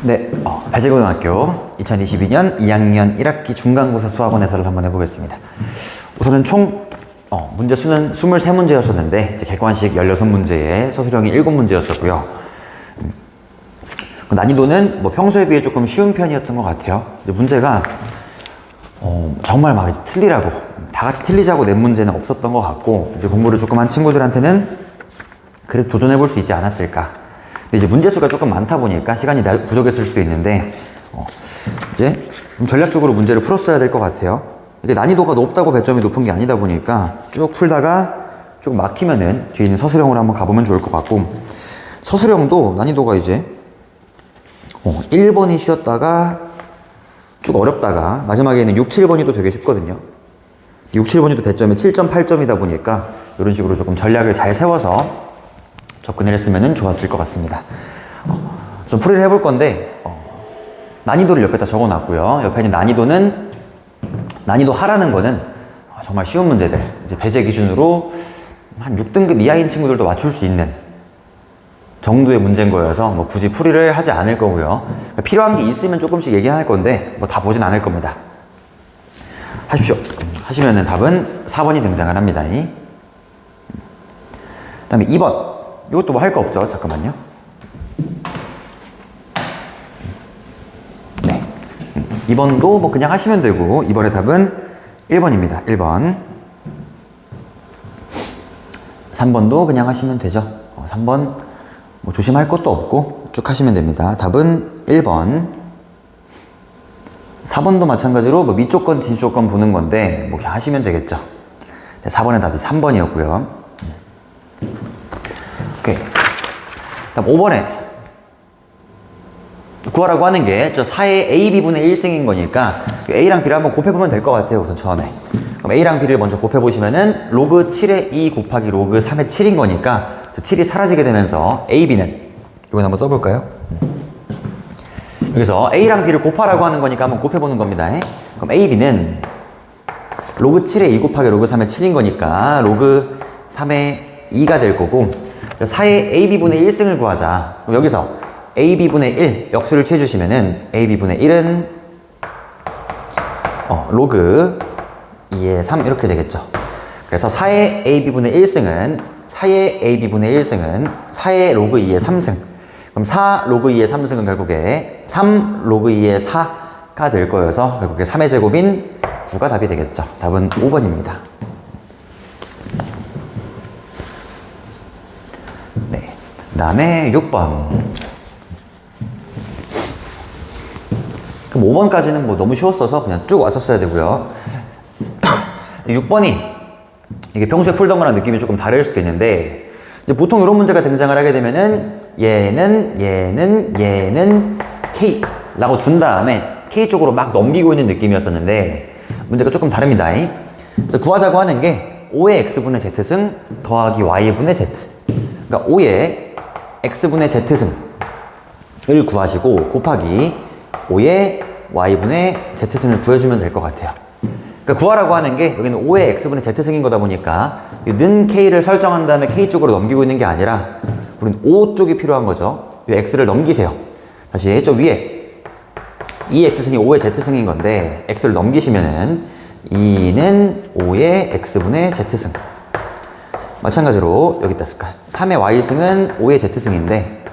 네, 배재고등학교 2022년 2학년 1학기 중간고사 수학원 해설을 한번 해보겠습니다. 우선은 총 문제 수는 23문제였었는데 객관식 16문제에 서술형이 7문제였었고요. 난이도는 뭐 평소에 비해 조금 쉬운 편이었던 것 같아요. 문제가 정말 막 이제 틀리라고 다 같이 틀리자고 낸 문제는 없었던 것 같고, 이제 공부를 조금 한 친구들한테는 그래도 도전해볼 수 있지 않았을까. 근데 이제 문제 수가 조금 많다 보니까 시간이 부족했을 수도 있는데 이제 좀 전략적으로 문제를 풀었어야 될 것 같아요. 이게 난이도가 높다고 배점이 높은 게 아니다 보니까 쭉 풀다가 좀 막히면은 뒤에 있는 서술형으로 한번 가보면 좋을 것 같고, 서술형도 난이도가 이제 1번이 쉬었다가 쭉 어렵다가 마지막에는 6, 7번이 또 되게 쉽거든요. 6, 7번이 또 배점이 7.8점이다 보니까 이런 식으로 조금 전략을 잘 세워서 접근을 했으면 좋았을 것 같습니다. 좀 풀이를 해볼 건데 난이도를 옆에다 적어놨고요. 옆에 있는 난이도 하라는 거는 정말 쉬운 문제들, 이제 배제 기준으로 한 6등급 이하인 친구들도 맞출 수 있는 정도의 문제인 거여서 뭐 굳이 풀이를 하지 않을 거고요. 필요한 게 있으면 조금씩 얘기할 건데 뭐 다 보진 않을 겁니다. 하십시오. 하시면은 답은 4번이 등장을 합니다. 그 다음에 2번. 이것도 뭐 할 거 없죠? 잠깐만요. 네. 2번도 뭐 그냥 하시면 되고, 2번의 답은 1번입니다. 1번. 3번도 그냥 하시면 되죠. 3번 뭐 조심할 것도 없고 쭉 하시면 됩니다. 답은 1번. 4번도 마찬가지로 뭐 미조건, 진조건 보는 건데 뭐 그냥 하시면 되겠죠. 4번의 답이 3번이었고요. 오케이. 다음 5번에 구하라고 하는 게 저 4의 AB분의 1승인 거니까 A랑 B를 한번 곱해보면 될 것 같아요. 우선 처음에. 그럼 A랑 B를 먼저 곱해보시면은 로그 7의 2 곱하기 로그 3의 7인 거니까 저 7이 사라지게 되면서 AB는 이건 한번 써볼까요? 여기서 A랑 B를 곱하라고 하는 거니까 한번 곱해보는 겁니다. 그럼 AB는 로그 7의 2 곱하기 로그 3의 7인 거니까 로그 3의 2가 될 거고, 4의 AB분의 1승을 구하자. 그럼 여기서 AB분의 1 역수를 취해주시면은 AB분의 1은 로그 2의 3 이렇게 되겠죠. 그래서 4의 AB분의 1승은 4의 로그 2의 3승. 그럼 4 로그 2의 3승은 결국에 3 로그 2의 4가 될 거여서 결국에 3의 제곱인 9가 답이 되겠죠. 답은 5번입니다. 그 다음에 6번. 그럼 5번까지는 뭐 너무 쉬웠어서 그냥 쭉 왔었어야 되고요. 6번이 이게 평소에 풀던 거랑 느낌이 조금 다를 수도 있는데, 이제 보통 이런 문제가 등장을 하게 되면은 얘는 K라고 둔 다음에 K 쪽으로 막 넘기고 있는 느낌이었었는데 문제가 조금 다릅니다. 그래서 구하자고 하는 게 5의 X분의 Z승 더하기 Y분의 Z. 그러니까 5의 X분의 Z승을 구하시고 곱하기 5의 Y분의 Z승을 구해주면 될 것 같아요. 그러니까 구하라고 하는 게 여기는 5의 X분의 Z승인 거다 보니까 는 K를 설정한 다음에 K 쪽으로 넘기고 있는 게 아니라 우리는 5 쪽이 필요한 거죠. 이 X를 넘기세요. 다시 저 위에 이 X승이 5의 Z승인 건데 X를 넘기시면은 2는 5의 X분의 Z승. 마찬가지로 여기 있다 쓸까? 3의 Y승은 5의 Z승인데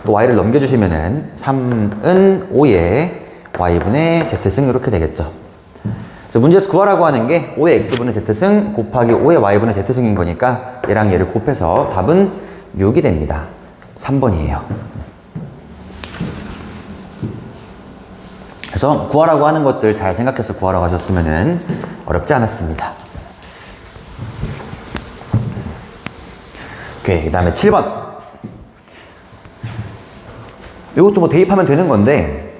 또 Y를 넘겨주시면은 3은 5의 Y분의 Z승 이렇게 되겠죠. 그래서 문제에서 구하라고 하는 게 5의 X분의 Z승 곱하기 5의 Y분의 Z승인 거니까 얘랑 얘를 곱해서 답은 6이 됩니다. 3번이에요. 그래서 구하라고 하는 것들 잘 생각해서 구하라고 하셨으면은 어렵지 않았습니다. 오케이. 그 다음에 7번. 이것도 뭐 대입하면 되는 건데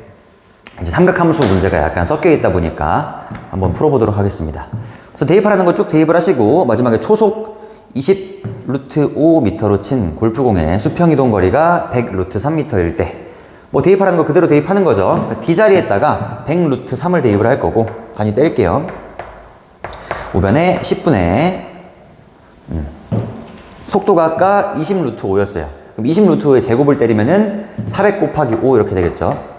이제 삼각함수 문제가 약간 섞여 있다 보니까 한번 풀어보도록 하겠습니다. 그래서 대입하라는 거 쭉 대입을 하시고 마지막에 초속 20 루트 5m로 친 골프공의 수평 이동 거리가 100 루트 3m일 때 뭐 대입하라는 거 그대로 대입하는 거죠. 그러니까 D 자리에다가 100 루트 3을 대입을 할 거고, 단위 뗄게요. 우변에 10분의 속도가 아까 20 루트 5였어요. 그럼 20 루트 5의 제곱을 때리면은 400 곱하기 5 이렇게 되겠죠.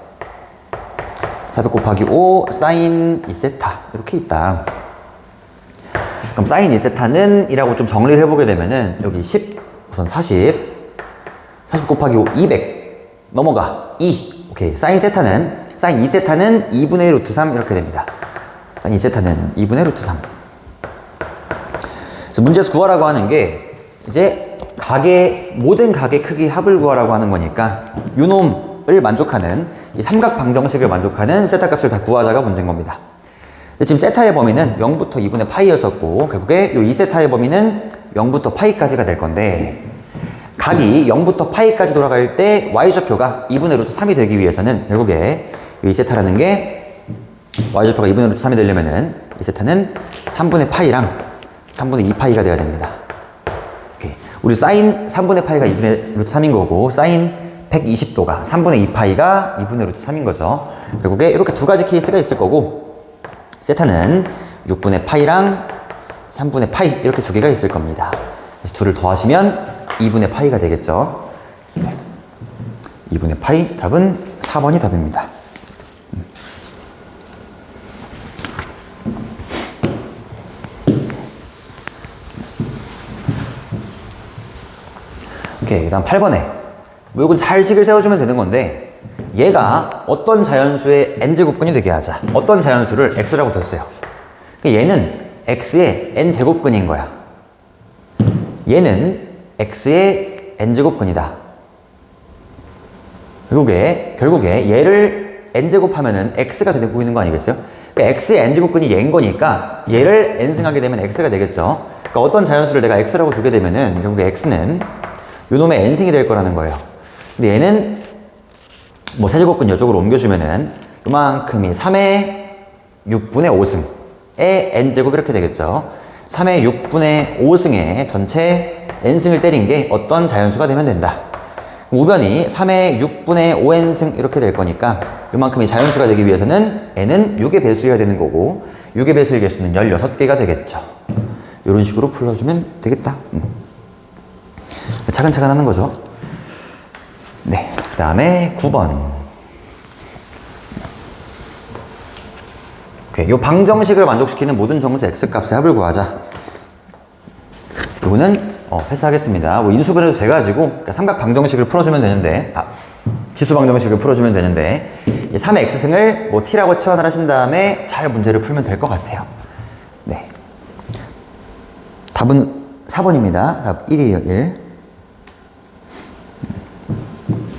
400 곱하기 5 사인 2세타 이렇게 있다. 그럼 사인 2세타는 이라고 좀 정리를 해보게 되면은 여기 10 우선 40 곱하기 5 200 넘어가 2 오케이. 사인 2세타는 2분의 루트 3 이렇게 됩니다. 사인 2세타는 2분의 루트 3. 그래서 문제에서 구하라고 하는 게 이제 모든 각의 크기 합을 구하라고 하는 거니까 요 놈을 만족하는 이 삼각 방정식을 만족하는 세타 값을 다 구하자가 문제인 겁니다. 근데 지금 세타의 범위는 0부터 2분의 파이였었고 결국에 요 2세타의 범위는 0부터 파이까지가 될 건데 각이 0부터 파이까지 돌아갈 때 y좌표가 2분의 루트 3이 되기 위해서는 결국에 이 2세타라는 게 y좌표가 2분의 루트 3이 되려면은 2세타는 3분의 파이랑 3분의 2파이가 돼야 됩니다. 오케이. 우리 사인 3분의 파이가 2분의 루트 3인 거고 사인 120도가 3분의 2파이가 2분의 루트 3인 거죠. 결국에 이렇게 두 가지 케이스가 있을 거고 세타는 6분의 파이랑 3분의 파이 이렇게 두 개가 있을 겁니다. 그래서 둘을 더하시면 2분의 파이가 되겠죠. 2분의 파이 답은 4번이 답입니다. 오케이. 그 다음 8번에 뭐 이건 잘 식을 세워주면 되는 건데 얘가 어떤 자연수의 n제곱근이 되게 하자. 어떤 자연수를 x라고 뒀어요. 얘는 x의 n제곱근인 거야. 얘는 x의 n제곱근이다. 결국에 얘를 n제곱하면은 x가 되고 있는 거 아니겠어요? 그러니까 x의 n제곱근이 얘인 거니까 얘를 n승하게 되면 x가 되겠죠. 그러니까 어떤 자연수를 내가 x라고 두게 되면은 결국에 x는 요놈의 n승이 될 거라는 거예요. 근데 얘는 뭐 세제곱근 이쪽으로 옮겨주면은 요만큼이 3의 6분의 5승의 n제곱 이렇게 되겠죠. 3의 6분의 5승의 전체 n승을 때린 게 어떤 자연수가 되면 된다. 우변이 3의 6분의 5n승 이렇게 될 거니까 요만큼이 자연수가 되기 위해서는 n은 6의 배수여야 되는 거고 6의 배수의 개수는 16개가 되겠죠. 이런 식으로 풀어주면 되겠다. 차근차근 하는 거죠. 네, 그 다음에 9번. 오케이, 요 방정식을 만족시키는 모든 정수 x값의 합을 구하자. 이거는 패스하겠습니다. 뭐 인수분해도 돼가지고 그러니까 삼각 방정식을 풀어주면 되는데 지수 방정식을 풀어주면 되는데 이 3의 x승을 뭐 t라고 치환을 하신 다음에 잘 문제를 풀면 될 것 같아요. 네, 답은 4번입니다. 답 1이에요. 1.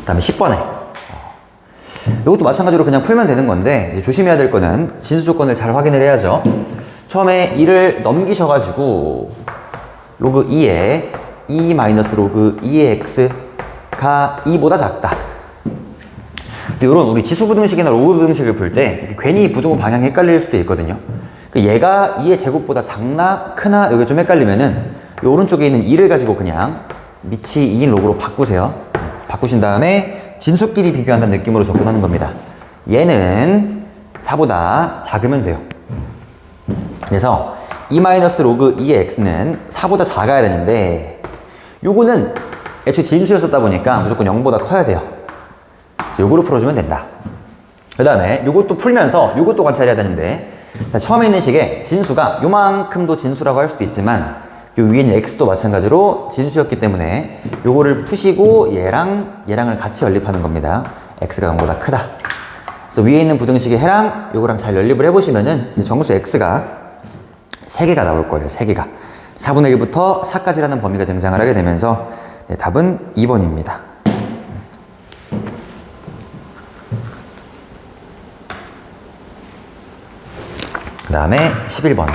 그 다음에 10번에 이것도 마찬가지로 그냥 풀면 되는 건데 이제 조심해야 될 거는 진수 조건을 잘 확인을 해야죠. 처음에 2를 넘기셔가지고 로그 2에 2 마이너스 로그 2의 x가 2보다 작다. 근데 이런 우리 지수 부등식이나 로그 부등식을 풀 때 괜히 부등호 방향이 헷갈릴 수도 있거든요. 얘가 2의 제곱보다 작나 크나 여기 좀 헷갈리면은 이 오른쪽에 있는 2를 가지고 그냥 밑이 2인 로그로 바꾸세요. 바꾸신 다음에 진수끼리 비교한다는 느낌으로 접근하는 겁니다. 얘는 4보다 작으면 돼요. 그래서 2 마이너스 로그 2의 x는 4보다 작아야 되는데 요거는 애초에 진수였었다 보니까 무조건 0보다 커야 돼요. 요거로 풀어주면 된다. 그 다음에 요것도 풀면서 요것도 관찰해야 되는데 처음에 있는 식에 진수가 요만큼도 진수라고 할 수도 있지만 요 위에 있는 x도 마찬가지로 진수였기 때문에 요거를 푸시고 얘랑을 같이 연립하는 겁니다. x가 0보다 크다. 그래서 위에 있는 부등식의 해랑 요거랑 잘 연립을 해보시면은 이제 정수 x가 3개가 나올 거예요. 3개가 4분의 1부터 4까지라는 범위가 등장을 하게 되면서 네, 답은 2번입니다. 그 다음에 11번.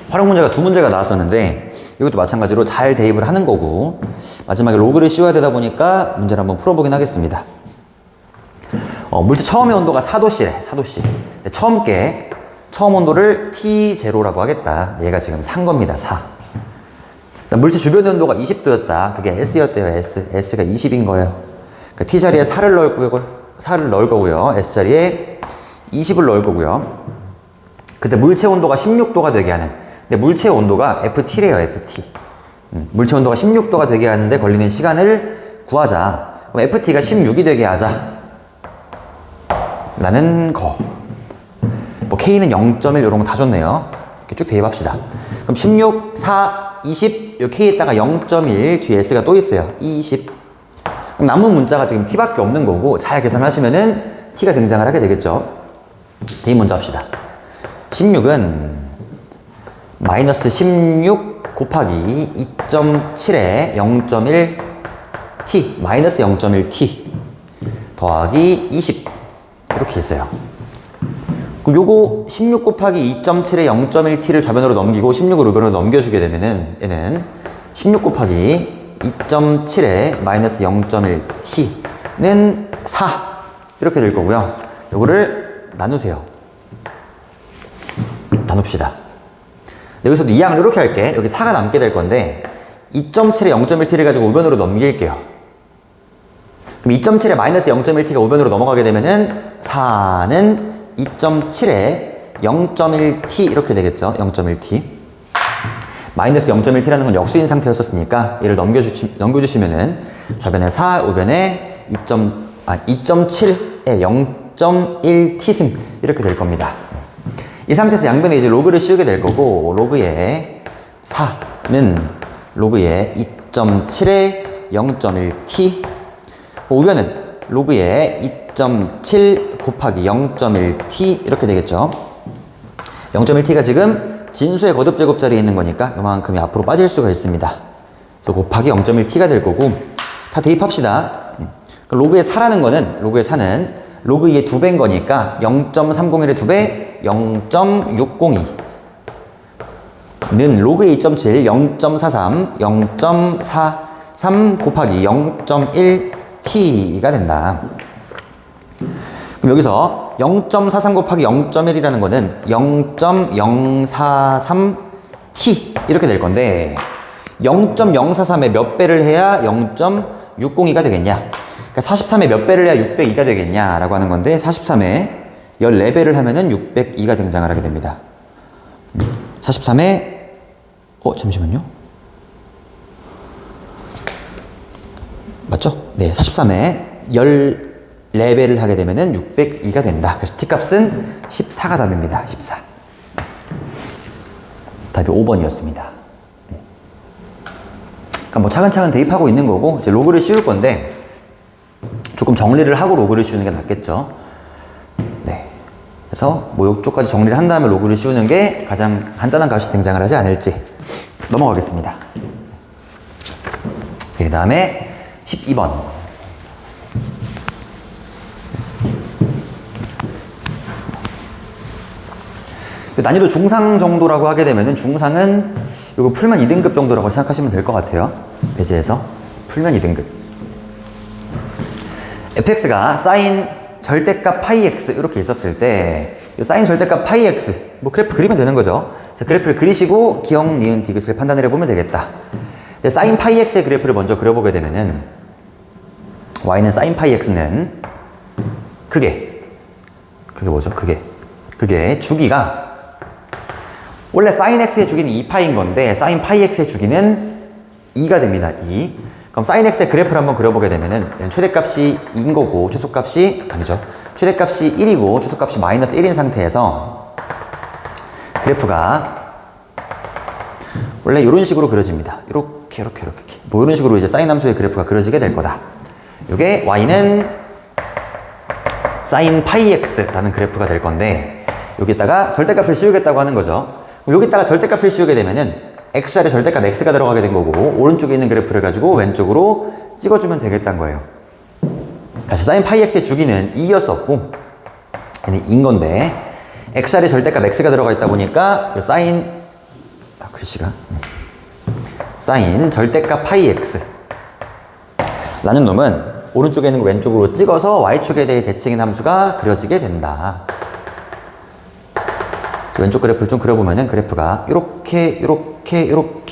활용 문제가 2문제가 나왔었는데 이것도 마찬가지로 잘 대입을 하는 거고 마지막에 로그를 씌워야 되다 보니까 문제를 한번 풀어보긴 하겠습니다. 물체 처음의 온도가 4도씨래. 4도씨. 처음 온도를 T0라고 하겠다. 얘가 지금 4인 겁니다. 4. 물체 주변의 온도가 20도였다. 그게 S였대요. S가 20인 거예요. 그러니까 T자리에 4를 넣을 거고요. S자리에 20을 넣을 거고요. 그때 물체 온도가 16도가 되게 하는. 근데 물체 온도가 FT래요. FT. 물체 온도가 16도가 되게 하는데 걸리는 시간을 구하자. 그럼 FT가 16이 되게 하자. 라는 거. 뭐 K는 0.1 이런 거 다 줬네요. 이렇게 쭉 대입합시다. 그럼 16, 4, 20, 요 K에다가 0.1 뒤에 S가 또 있어요. 20. 그럼 남은 문자가 지금 T밖에 없는 거고 잘 계산하시면은 T가 등장을 하게 되겠죠. 대입 먼저 합시다. 16은 마이너스 16 곱하기 2.7에 0.1 T 마이너스 0.1 T 더하기 20 이렇게 있어요. 그럼 요거 16 곱하기 2.7에 0.1t를 좌변으로 넘기고 16을 우변으로 넘겨주게 되면은 얘는 16 곱하기 2.7에 마이너스 0.1t는 4 이렇게 될 거고요. 요거를 나누세요. 나눕시다. 여기서도 이 양을 이렇게 할게. 여기 4가 남게 될 건데 2.7에 0.1t를 가지고 우변으로 넘길게요. 그럼 2.7에 마이너스 0.1t가 우변으로 넘어가게 되면은 4는 2.7에 0.1t 이렇게 되겠죠. 0.1t. 마이너스 0.1t라는 건 역수인 상태였었으니까 얘를 넘겨주시면은 좌변에 4, 우변에 2.7에 0.1t승 이렇게 될 겁니다. 이 상태에서 양변에 이제 로그를 씌우게 될 거고 로그의 4는 로그의 2.7에 0.1t 우변은 로그의 2.7 곱하기 0.1t 이렇게 되겠죠. 0.1t가 지금 진수의 거듭 제곱자리에 있는 거니까 요만큼이 앞으로 빠질 수가 있습니다. 그래서 곱하기 0.1t가 될 거고 다 대입합시다. 로그의 4라는 거는 로그의 4는 로그 2의 2배인 거니까 0.301의 2배 0.602 는 로그의 2.7 0.43 0.43 곱하기 0.1t가 된다. 그럼 여기서 0.43 곱하기 0.1이라는 거는 0.043t 이렇게 될 건데 0.043에 몇 배를 해야 0.602가 되겠냐? 그러니까 43에 몇 배를 해야 602가 되겠냐라고 하는 건데 43에 14배를 하면은 602가 등장을 하게 됩니다. 43에 잠시만요. 맞죠? 네, 43에 14배를 하게 되면은 602가 된다. 그래서 T값은 14가 답입니다. 14. 답이 5번이었습니다. 그러니까 뭐 차근차근 대입하고 있는 거고 이제 로그를 씌울 건데 조금 정리를 하고 로그를 씌우는 게 낫겠죠. 네. 그래서 뭐 이쪽까지 정리를 한 다음에 로그를 씌우는 게 가장 간단한 값이 등장을 하지 않을지 넘어가겠습니다. 그 다음에 12번. 난이도 중상 정도라고 하게 되면은 중상은 이거 풀면 2등급 정도라고 생각하시면 될 것 같아요. 배제해서 풀면 2등급. fx가 사인 절대값 파이 x 이렇게 있었을 때 사인 절대값 파이 x 뭐 그래프 그리면 되는 거죠. 자, 그래프를 그리시고 기억, 니은, 디귿을 판단을 해보면 되겠다. 근데 사인 파이 x의 그래프를 먼저 그려보게 되면은 y는 사인 파이 x는 그게 뭐죠? 그게 주기가 원래 사인 x의 주기는 2파인 건데 사인 파이 x의 주기는 2가 됩니다. 2. 그럼 사인 x의 그래프를 한번 그려보게 되면은 최대값이 2인 거고 최소값이 아니죠. 최대값이 1이고 최소값이 마이너스 1인 상태에서 그래프가 원래 이런 식으로 그려집니다. 이렇게 뭐 이런 식으로 이제 사인 함수의 그래프가 그려지게 될 거다. 이게 y는 사인 파이 x라는 그래프가 될 건데 여기다가 절대값을 씌우겠다고 하는 거죠. 여기다가 절대값을 씌우게 되면은 x자리에 절대값 x가 들어가게 된 거고 오른쪽에 있는 그래프를 가지고 왼쪽으로 찍어주면 되겠다는 거예요. 다시 사인 파이 x의 주기는 2였었고 얘는 2인 건데 x자리에 절대값 x가 들어가 있다 보니까 사인 글씨가 사인 절대값 파이 x 라는 놈은 오른쪽에 있는 거 왼쪽으로 찍어서 y축에 대해 대칭인 함수가 그려지게 된다. 왼쪽 그래프를 좀 그려보면은 그래프가 이렇게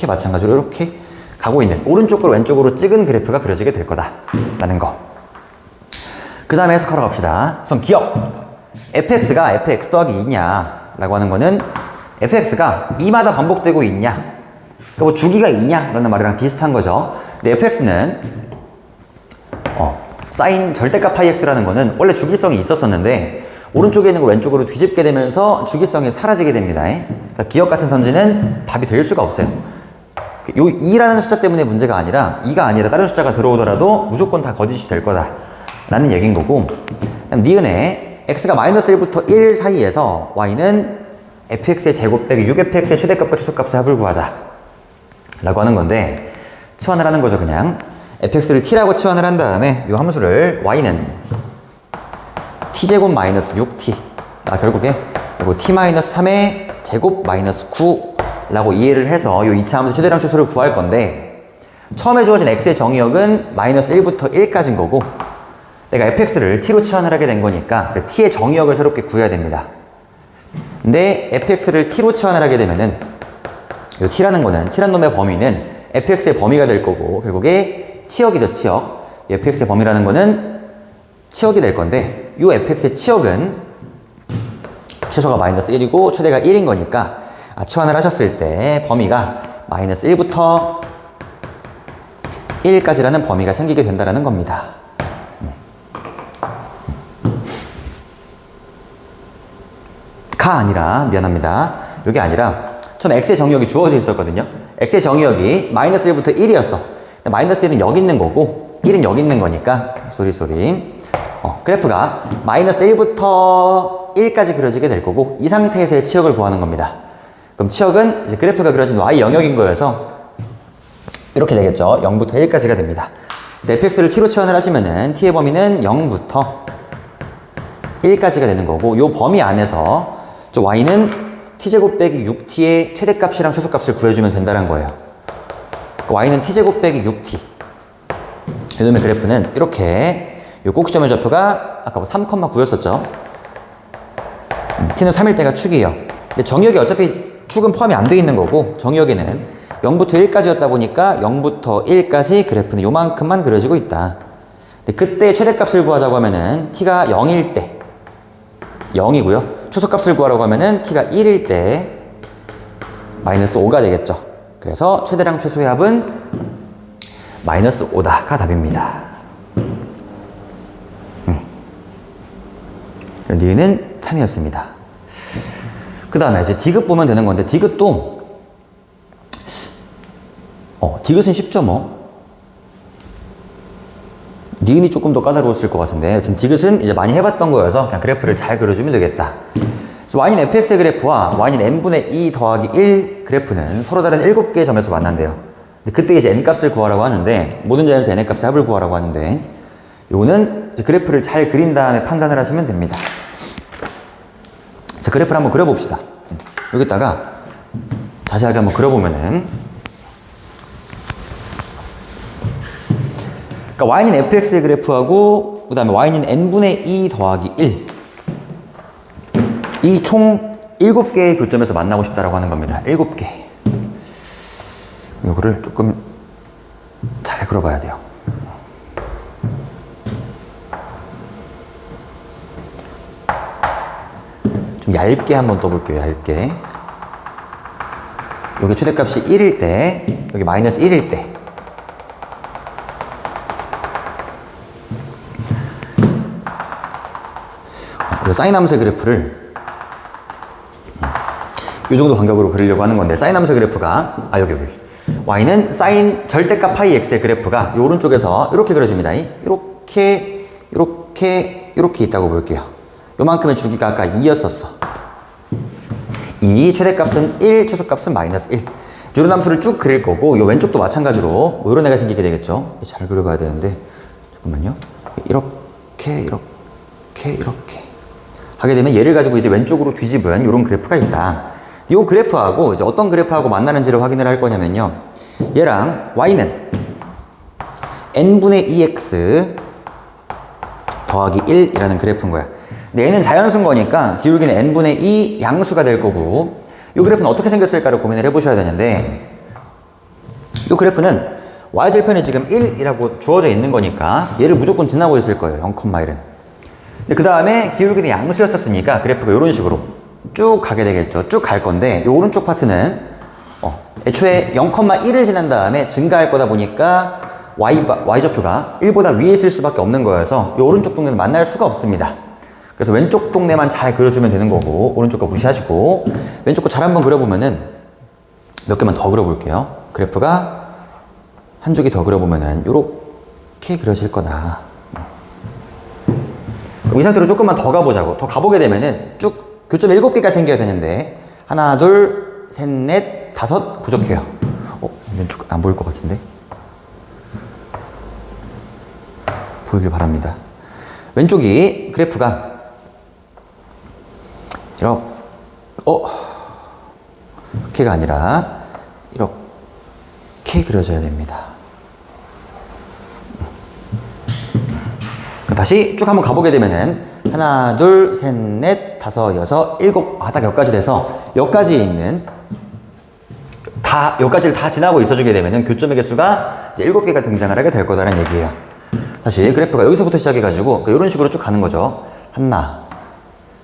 마찬가지로 이렇게 가고 있는 오른쪽으로 왼쪽으로 찍은 그래프가 그려지게 될 거다 라는 거. 그 다음에 해석하러 갑시다. 우선 기억 fx가 fx 더하기 2냐 라고 하는 거는 fx가 2마다 반복되고 있냐 그러니까 뭐 주기가 있냐라는 말이랑 비슷한 거죠. 근데 fx는 사인 절대값 파이 x라는 거는 원래 주기성이 있었었는데 오른쪽에 있는 걸 왼쪽으로 뒤집게 되면서 주기성이 사라지게 됩니다. 그러니까 기억 같은 선지는 답이 될 수가 없어요. 요 2라는 숫자 때문에 문제가 아니라 2가 아니라 다른 숫자가 들어오더라도 무조건 다 거짓이 될 거다 라는 얘기인 거고, 그다음 니은에 x가 마이너스 1부터 1 사이에서 y는 fx의 제곱 빼기 6fx의 최대값과 최소값의 합을 구하자 라고 하는 건데, 치환을 하는 거죠. 그냥 fx를 t라고 치환을 한 다음에 이 함수를 y는 t제곱 마이너스 6t, 결국에 이거 t 마이너스 3의 제곱 마이너스 9 라고 이해를 해서 이 2차 함수 최대량 최소를 구할 건데, 처음에 주어진 x의 정의역은 마이너스 1부터 1까지인 거고, 내가 fx를 t로 치환을 하게 된 거니까 그 t의 정의역을 새롭게 구해야 됩니다. 근데 fx를 t로 치환을 하게 되면은 이 t라는 거는, t란 놈의 범위는 fx의 범위가 될 거고, 결국에 치역이죠. 치역. fx의 범위라는 거는 치역이 될 건데, 이 fx의 치역은 최소가 마이너스 1이고 최대가 1인 거니까 치환을 하셨을 때 범위가 마이너스 1부터 1까지라는 범위가 생기게 된다는 겁니다. 가 아니라, 미안합니다. 이게 아니라 처음에 x의 정의역이 주어져 있었거든요. x의 정의역이 마이너스 1부터 1이었어. 마이너스 1은 여기 있는 거고 1은 여기 있는 거니까 쏘리 그래프가 마이너스 1부터 1까지 그려지게 될 거고, 이 상태에서의 치역을 구하는 겁니다. 그럼 치역은 이제 그래프가 그려진 y 영역인 거여서 이렇게 되겠죠. 0부터 1까지가 됩니다. 그래서 fx를 t로 치환을 하시면은 t의 범위는 0부터 1까지가 되는 거고, 이 범위 안에서 저 y는 t제곱 빼기 6t의 최대값이랑 최소값을 구해주면 된다는 거예요. y는 t제곱 빼기 6t. 이놈의 그래프는 이렇게, 이 꼭지점의 좌표가 아까 뭐 3,9였었죠. t는 3일 때가 축이에요. 근데 정의역이 어차피 축은 포함이 안 돼 있는 거고, 정의역에는 0부터 1까지였다 보니까 0부터 1까지 그래프는 요만큼만 그려지고 있다. 근데 그때 최대값을 구하자고 하면은 t가 0일 때 0이고요. 최소값을 구하라고 하면은 t가 1일 때 마이너스 5가 되겠죠. 그래서 최대량 최소의 합은 마이너스 5다가 답입니다. 니은은 참이었습니다. 그 다음에 이제 디귿 보면 되는 건데, 디귿도 디귿은 쉽죠 뭐. 니은이 조금 더 까다로웠을 것 같은데, 여튼 디귿은 이제 많이 해봤던 거여서 그냥 그래프를 잘 그려주면 되겠다. y는 fx의 그래프와 y는 n분의 2 더하기 1 그래프는 서로 다른 7개의 점에서 만난대요. 근데 그때 이제 n값을 구하라고 하는데, 모든 점에서 n값의 합을 구하라고 하는데, 요거는 이제 그래프를 잘 그린 다음에 판단을 하시면 됩니다. 자, 그래프를 한번 그려봅시다. 여기다가 자세하게 한번 그려보면은, 그러니까 y는 fx의 그래프하고 그 다음에 y는 n분의 2 더하기 1, 이 총 7개의 교점에서 만나고 싶다라고 하는 겁니다. 7개. 요거를 조금 잘 그려봐야 돼요. 좀 얇게 한번 떠볼게요. 얇게. 여기 최대값이 1일 때, 여기 마이너스 1일 때, 이 사인 함수의 그래프를 이 정도 간격으로 그리려고 하는 건데, 사인 함수의 그래프가 여기 y는 사인 절대값 파이 x의 그래프가 이 오른쪽에서 이렇게 그려집니다. 이렇게 있다고 볼게요. 요만큼의 주기가 아까 2였었어. 2, 최대값은 1, 최소값은 마이너스 1. 이런 함수를 쭉 그릴 거고, 이 왼쪽도 마찬가지로 이런 애가 생기게 되겠죠. 잘 그려봐야 되는데, 잠깐만요. 이렇게 하게 되면 얘를 가지고 이제 왼쪽으로 뒤집은 이런 그래프가 있다. 이 그래프하고 이제 어떤 그래프하고 만나는지를 확인을 할 거냐면요, 얘랑 y는 n분의 2x 더하기 1이라는 그래프인 거야. 근데 얘는 자연수인 거니까 기울기는 n분의 2 양수가 될 거고, 이 그래프는 어떻게 생겼을까를 고민을 해보셔야 되는데, 이 그래프는 y절편이 지금 1이라고 주어져 있는 거니까 얘를 무조건 지나고 있을 거예요. 0,1은. 근데 그 다음에 기울기는 양수였었으니까 그래프가 이런 식으로 쭉 가게 되겠죠. 쭉 갈 건데, 이 오른쪽 파트는 애초에 0,1을 지난 다음에 증가할 거다 보니까 y좌표가 1보다 위에 있을 수밖에 없는 거여서 이 오른쪽 동네는 만날 수가 없습니다. 그래서 왼쪽 동네만 잘 그려주면 되는 거고 오른쪽 거 무시하시고 왼쪽 거 잘 한번 그려보면은 몇 개만 더 그려볼게요. 그래프가 한 줄기 더 그려보면은 요렇게 그려질 거다. 그럼 이 상태로 조금만 더 가보자고. 더 가보게 되면은 쭉 교점 7개가 생겨야 되는데 하나, 둘, 셋, 넷, 다섯 부족해요. 왼쪽 안 보일 것 같은데? 보이길 바랍니다. 왼쪽이 그래프가 이렇게가 아니라 이렇게 그려져야 됩니다. 다시 쭉 한번 가보게 되면은 하나, 둘, 셋, 넷, 다섯, 여섯, 일곱 딱 여기까지 돼서 여기까지에 있는 여기까지를 다 지나고 있어주게 되면은 교점의 개수가 이제 7개가 등장을 하게 될 거다라는 얘기예요. 다시 그래프가 여기서부터 시작해가지고 이런 식으로 쭉 가는 거죠. 하나,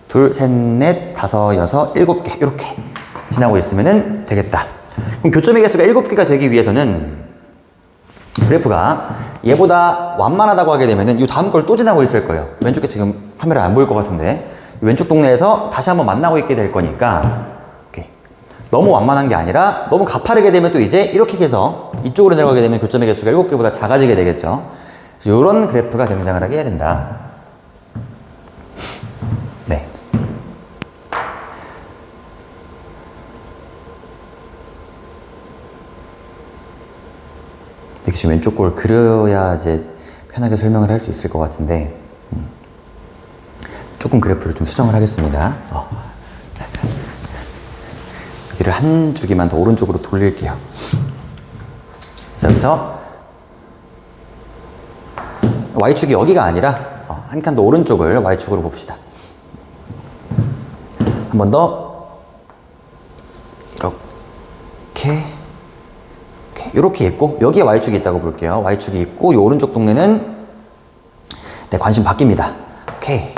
둘, 셋, 넷, 다섯, 여섯, 7개 이렇게 지나고 있으면 되겠다. 그럼 교점의 개수가 7개가 되기 위해서는 그래프가 얘보다 완만하다고 하게 되면은 이 다음 걸 또 지나고 있을 거예요. 왼쪽에 지금 카메라 안 보일 것 같은데 왼쪽 동네에서 다시 한번 만나고 있게 될 거니까 너무 완만한 게 아니라 너무 가파르게 되면 또 이제 이렇게 해서 이쪽으로 내려가게 되면 교점의 개수가 7개보다 작아지게 되겠죠. 그래서 이런 그래프가 등장을 하게 해야 된다. 네. 지금 왼쪽 걸 그려야 이제 편하게 설명을 할 수 있을 것 같은데 조금 그래프를 좀 수정을 하겠습니다. 여기를 한 주기만 더 오른쪽으로 돌릴게요. 자, 여기서 Y축이 여기가 아니라 한 칸 더 오른쪽을 Y축으로 봅시다. 한 번 더 이렇게 있고 여기에 Y축이 있다고 볼게요. Y축이 있고 이 오른쪽 동네는 관심 바뀝니다. 오케이.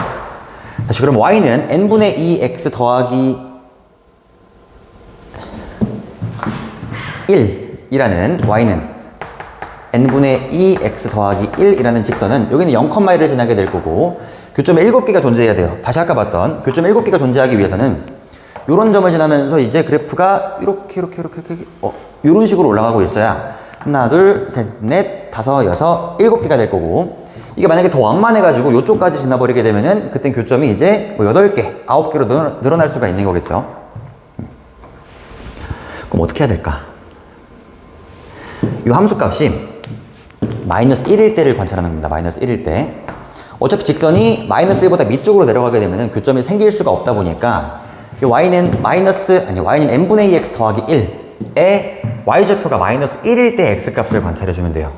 다시 그럼 Y는 n분의 2x 더하기 1이라는 Y는 n분의 2x 더하기 1이라는 직선은 여기는 0,1을 지나게 될 거고 교점에 7개가 존재해야 돼요. 다시 아까 봤던 교점에 7개가 존재하기 위해서는 이런 점을 지나면서 이제 그래프가 이렇게 이런 식으로 올라가고 있어야 하나, 둘, 셋, 넷, 다섯, 여섯, 7개가 될 거고 이게 만약에 더 완만해가지고 이쪽까지 지나버리게 되면은 그땐 교점이 이제 8개, 9개로 늘어날 수가 있는 거겠죠. 그럼 어떻게 해야 될까? 이 함수값이 마이너스 1일 때를 관찰하는 겁니다. 마이너스 1일 때. 어차피 직선이 마이너스 1보다 밑쪽으로 내려가게 되면은 교점이 생길 수가 없다 보니까 이 y는 y는 n분의 2x 더하기 1에 y좌표가 마이너스 1일 때 x값을 관찰해주면 돼요.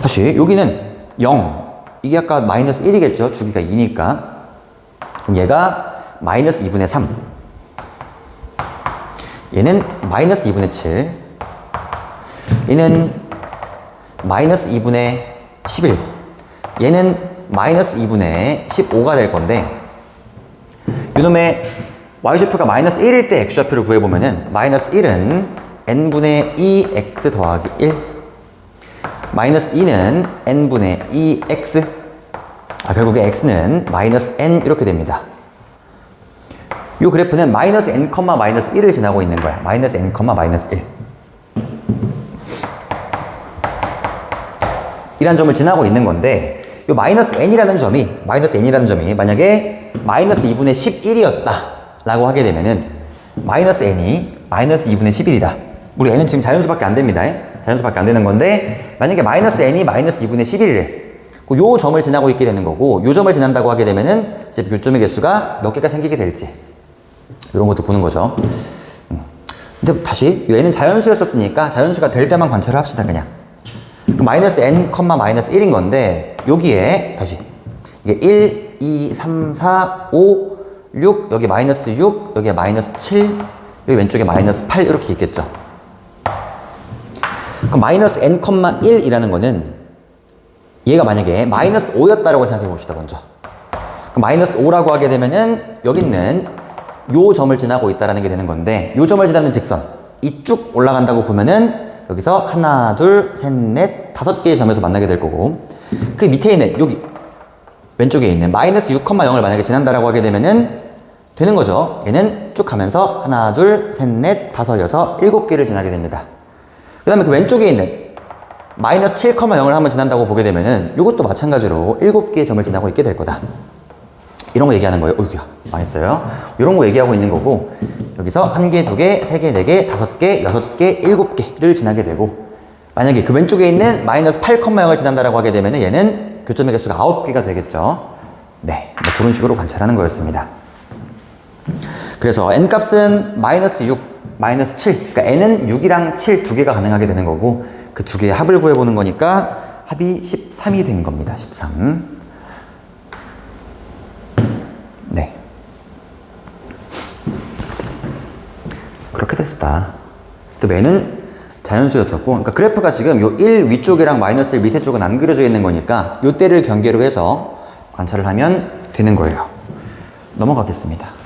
다시 여기는 0 이게 아까 마이너스 1이겠죠. 주기가 2니까 그럼 얘가 마이너스 2분의 3 얘는 마이너스 2분의 7 얘는 마이너스 2분의 11 얘는 마이너스 2분의 15가 될 건데 이놈의 y좌표가 마이너스 1일 때 x좌표를 구해보면은 마이너스 1은 n분의 2x 더하기 1 마이너스 2는 n분의 2x 결국에 x는 마이너스 n 이렇게 됩니다. 이 그래프는 마이너스 n, 마이너스 1을 지나고 있는 거야. 마이너스 n, 마이너스 1 이란 점을 지나고 있는 건데 이 마이너스 n이라는 점이 만약에 마이너스 2분의 11이었다 라고 하게 되면은 마이너스 n이 마이너스 2분의 11이다. 우리 n은 지금 자연수밖에 안 됩니다. 자연수밖에 안 되는 건데 만약에 마이너스 n이 마이너스 2분의 11이래. 요 점을 지나고 있게 되는 거고 요 점을 지난다고 하게 되면은 이제 교점의 개수가 몇 개가 생기게 될지 이런 것도 보는 거죠. 근데 다시 얘는 자연수였었으니까 자연수가 될 때만 관찰을 합시다. 그냥 마이너스 n, 마이너스 1인 건데 여기에 다시 이게 1, 2, 3, 4, 5, 6 여기 마이너스 6 여기에 마이너스 7 여기 왼쪽에 마이너스 8 이렇게 있겠죠. 그럼 마이너스 n, 1이라는 거는 얘가 만약에 마이너스 5였다라고 생각해 봅시다. 먼저 그럼 마이너스 5라고 하게 되면은 여기 있는 요 점을 지나고 있다라는 게 되는 건데, 요 점을 지나는 직선, 이 쭉 올라간다고 보면은 여기서 하나, 둘, 셋, 넷, 5개의 점에서 만나게 될 거고, 그 밑에 있는 여기 왼쪽에 있는 마이너스 6,0을 만약에 지난다라고 하게 되면은 되는 거죠. 얘는 쭉 가면서 하나, 둘, 셋, 넷, 5, 6, 7개를 지나게 됩니다. 그 다음에 그 왼쪽에 있는 마이너스 7,0을 한번 지난다고 보게 되면은 이것도 마찬가지로 7개의 점을 지나고 있게 될 거다. 이런 거 얘기하는 거예요. 어이구야, 망했어요. 이런 거 얘기하고 있는 거고, 여기서 1개, 2개, 3개, 4개, 5개, 6개, 7개를 지나게 되고, 만약에 그 왼쪽에 있는 마이너스 8,0을 지난다라고 하게 되면은 얘는 교점의 개수가 9개가 되겠죠. 네, 뭐 그런 식으로 관찰하는 거였습니다. 그래서 n값은 마이너스 6, 마이너스 7, 그러니까 n은 6이랑 7 두 개가 가능하게 되는 거고, 그 두 개의 합을 구해보는 거니까 합이 13이 된 겁니다. 13. 네. 그렇게 됐다. 또 맨은 자연수였었고, 그러니까 그래프가 지금 요 1 위쪽이랑 마이너스 1 밑에 쪽은 안 그려져 있는 거니까 요 때를 경계로 해서 관찰을 하면 되는 거예요. 넘어가겠습니다.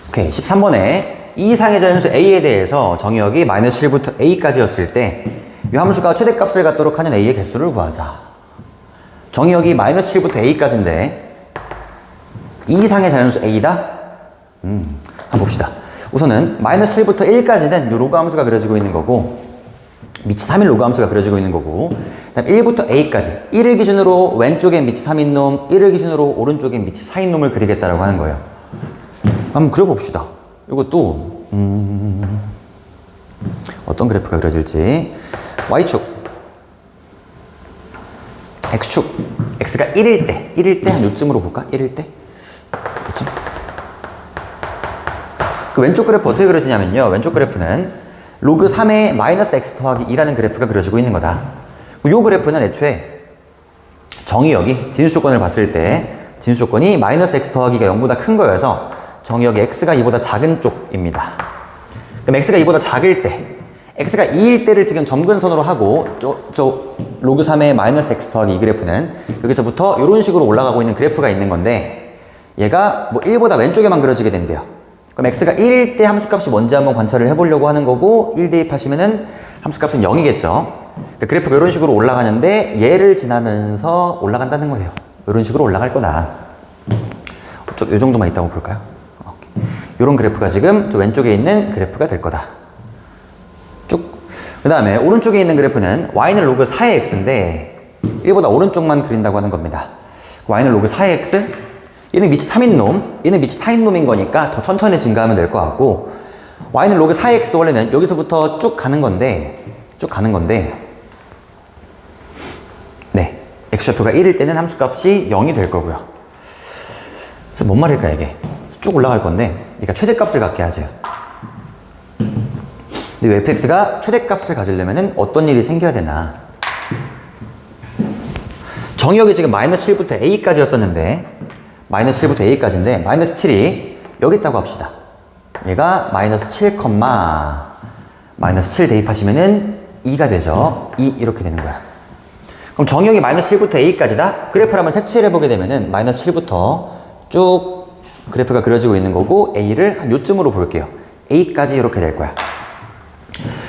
오케이, 13번에 이 이상의 자연수 a에 대해서 정의역이 마이너스 7부터 a까지였을 때 이 함수가 최대값을 갖도록 하는 a의 개수를 구하자. 정의역이 마이너스 7부터 a까지인데 이 이상의 자연수 a다? 한번 봅시다. 우선은 마이너스 7부터 1까지는 이 로그 함수가 그려지고 있는 거고, 밑이 3인 로그 함수가 그려지고 있는 거고, 그다음 1부터 a까지 1을 기준으로 왼쪽엔 밑이 3인 놈, 1을 기준으로 오른쪽엔 밑이 4인 놈을 그리겠다라고 하는 거예요. 한번 그려봅시다. 이것도 어떤 그래프가 그려질지. Y축, X축, X가 1일 때 한 요쯤으로 볼까? 1일 때? 요쯤? 그 왼쪽 그래프 어떻게 그려지냐면요, 왼쪽 그래프는 로그 3의 마이너스 X 더하기 2라는 그래프가 그려지고 있는 거다. 이 그래프는 애초에 정의역이 진수조건을 봤을 때 진수조건이 마이너스 X 더하기가 0보다 큰 거여서 정의역이 x가 2보다 작은 쪽입니다. 그럼 x가 2보다 작을 때, x가 2일 때를 지금 점근선으로 하고, 저 로그 3의 마이너스 x 더하기 2 그래프는 여기서부터 이런 식으로 올라가고 있는 그래프가 있는 건데, 얘가 뭐 1보다 왼쪽에만 그려지게 된대요. 그럼 x가 1일 때 함수값이 뭔지 한번 관찰을 해보려고 하는 거고, 1 대입하시면은 함수값은 0이겠죠. 그러니까 그래프가 이런 식으로 올라가는데 얘를 지나면서 올라간다는 거예요. 이런 식으로 올라갈 거다. 이 정도만 있다고 볼까요? 이런 그래프가 지금 저 왼쪽에 있는 그래프가 될 거다. 쭉. 그 다음에 오른쪽에 있는 그래프는 y는 로그 4의 x인데 1보다 오른쪽만 그린다고 하는 겁니다. y는 로그 4의 x, 얘는 밑이 3인 놈, 얘는 밑이 4인 놈인 거니까 더 천천히 증가하면 될 것 같고, y는 로그 4의 x도 원래는 여기서부터 쭉 가는 건데 네, x좌표가 1일 때는 함수값이 0이 될 거고요. 그래서 뭔 말일까 이게? 쭉 올라갈 건데 그러니까 최대값을 갖게 하죠. 근데 fx가 최대값을 가지려면 어떤 일이 생겨야 되나? 정의역이 지금 마이너스 7부터 a까지였었는데 마이너스 7부터 a까지인데 마이너스 7이 여기 있다고 합시다. 얘가 마이너스 7, 마이너스 7 대입하시면은 2가 되죠. 2 이렇게 되는 거야. 그럼 정의역이 마이너스 7부터 a까지다? 그래프를 한번 색칠을 해보게 되면은 마이너스 7부터 쭉 그래프가 그려지고 있는 거고, a를 한 요쯤으로 볼게요. a까지 이렇게 될 거야.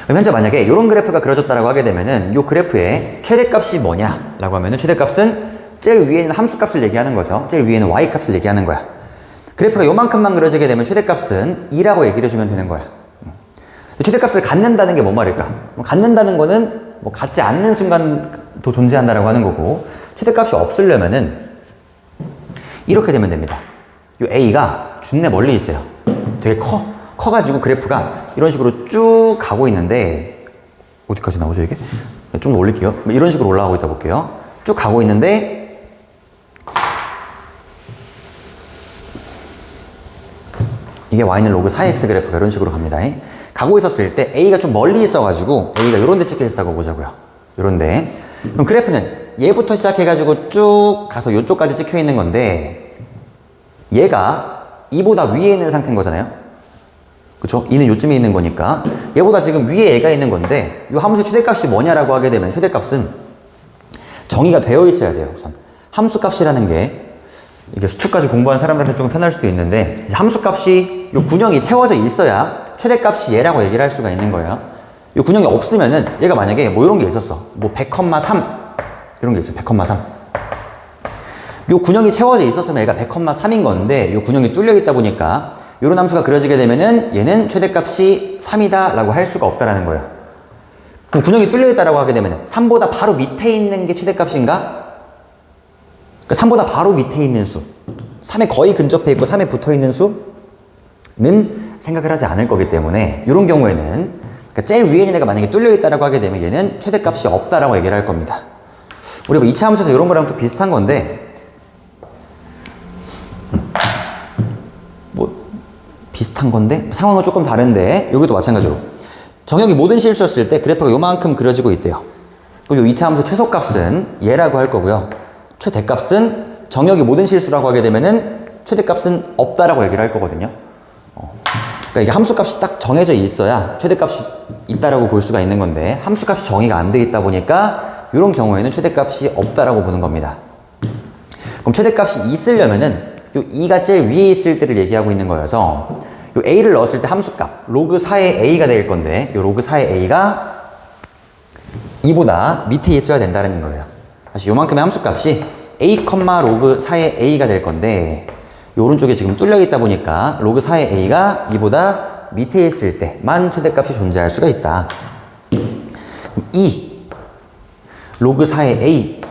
그럼 현재 만약에 이런 그래프가 그려졌다라고 하게 되면은 이 그래프의 최대값이 뭐냐라고 하면은 최대값은 제일 위에 있는 함수값을 얘기하는 거죠. 제일 위에 있는 y값을 얘기하는 거야. 그래프가 요만큼만 그려지게 되면 최대값은 2라고 얘기를 해주면 되는 거야. 최대값을 갖는다는 게 뭔 말일까? 갖는다는 거는 뭐 갖지 않는 순간도 존재한다라고 하는 거고, 최대값이 없으려면은 이렇게 되면 됩니다. 이 a가 준내 멀리 있어요. 되게 커가지고 그래프가 이런 식으로 쭉 가고 있는데, 어디까지 나오죠 이게? 좀 더 올릴게요. 이런 식으로 올라가고 있다 볼게요. 쭉 가고 있는데 이게 y는 로그 4x 그래프가 이런 식으로 갑니다. 가고 있었을 때 a가 좀 멀리 있어가지고 a가 이런 데 찍혀 있다고 보자고요. 이런 데. 그럼 그래프는 얘부터 시작해가지고 쭉 가서 이쪽까지 찍혀 있는 건데, 얘가 2보다 위에 있는 상태인 거잖아요. 그쵸? 2는 요쯤에 있는 거니까 얘보다 지금 위에 애가 있는 건데 이 함수의 최대값이 뭐냐라고 하게 되면 최대값은 정의가 되어 있어야 돼요. 우선 함수값이라는 게 이게 수투까지 공부한 사람들한테 조금 편할 수도 있는데 함수값이 이 군형이 채워져 있어야 최대값이 얘라고 얘기를 할 수가 있는 거예요. 이 군형이 없으면은 얘가 만약에 뭐 이런 게 있었어. 뭐 100,3 이런 게 있어요. 100,3 이 군형이 채워져 있었으면 얘가 100,3인 건데 이 군형이 뚫려 있다 보니까 이런 함수가 그려지게 되면은 얘는 최대값이 3이다 라고 할 수가 없다라는 거예요. 그럼 군형이 뚫려 있다라고 하게 되면 3보다 바로 밑에 있는 게 최대값인가? 그러니까 3보다 바로 밑에 있는 수 3에 거의 근접해 있고 3에 붙어 있는 수는 생각을 하지 않을 거기 때문에 이런 경우에는 그러니까 제일 위에 있는 애가 만약에 뚫려 있다라고 하게 되면 얘는 최대값이 없다라고 얘기를 할 겁니다. 우리 뭐 2차 함수에서 이런 거랑 또 비슷한 건데 비슷한 건데 상황은 조금 다른데 여기도 마찬가지로 정역이 모든 실수였을 때 그래프가 요만큼 그려지고 있대요. 그리고 요 2차 함수 최소값은 얘라고 할 거고요. 최대값은 정역이 모든 실수라고 하게 되면은 최대값은 없다라고 얘기를 할 거거든요. 그러니까 이게 함수값이 딱 정해져 있어야 최대값이 있다라고 볼 수가 있는 건데 함수값이 정의가 안 돼 있다 보니까 이런 경우에는 최대값이 없다라고 보는 겁니다. 그럼 최대값이 있으려면은 요 2가 제일 위에 있을 때를 얘기하고 있는 거여서 요 a를 넣었을 때 함수값 로그 4의 a가 될 건데 요 로그 4의 a가 2보다 밑에 있어야 된다는 거예요. 다시 요만큼의 함수값이 a, 로그 4의 a가 될 건데 요 오른쪽에 지금 뚫려 있다 보니까 로그 4의 a가 2보다 밑에 있을 때만 최대값이 존재할 수가 있다. 그럼 2 로그 4의 a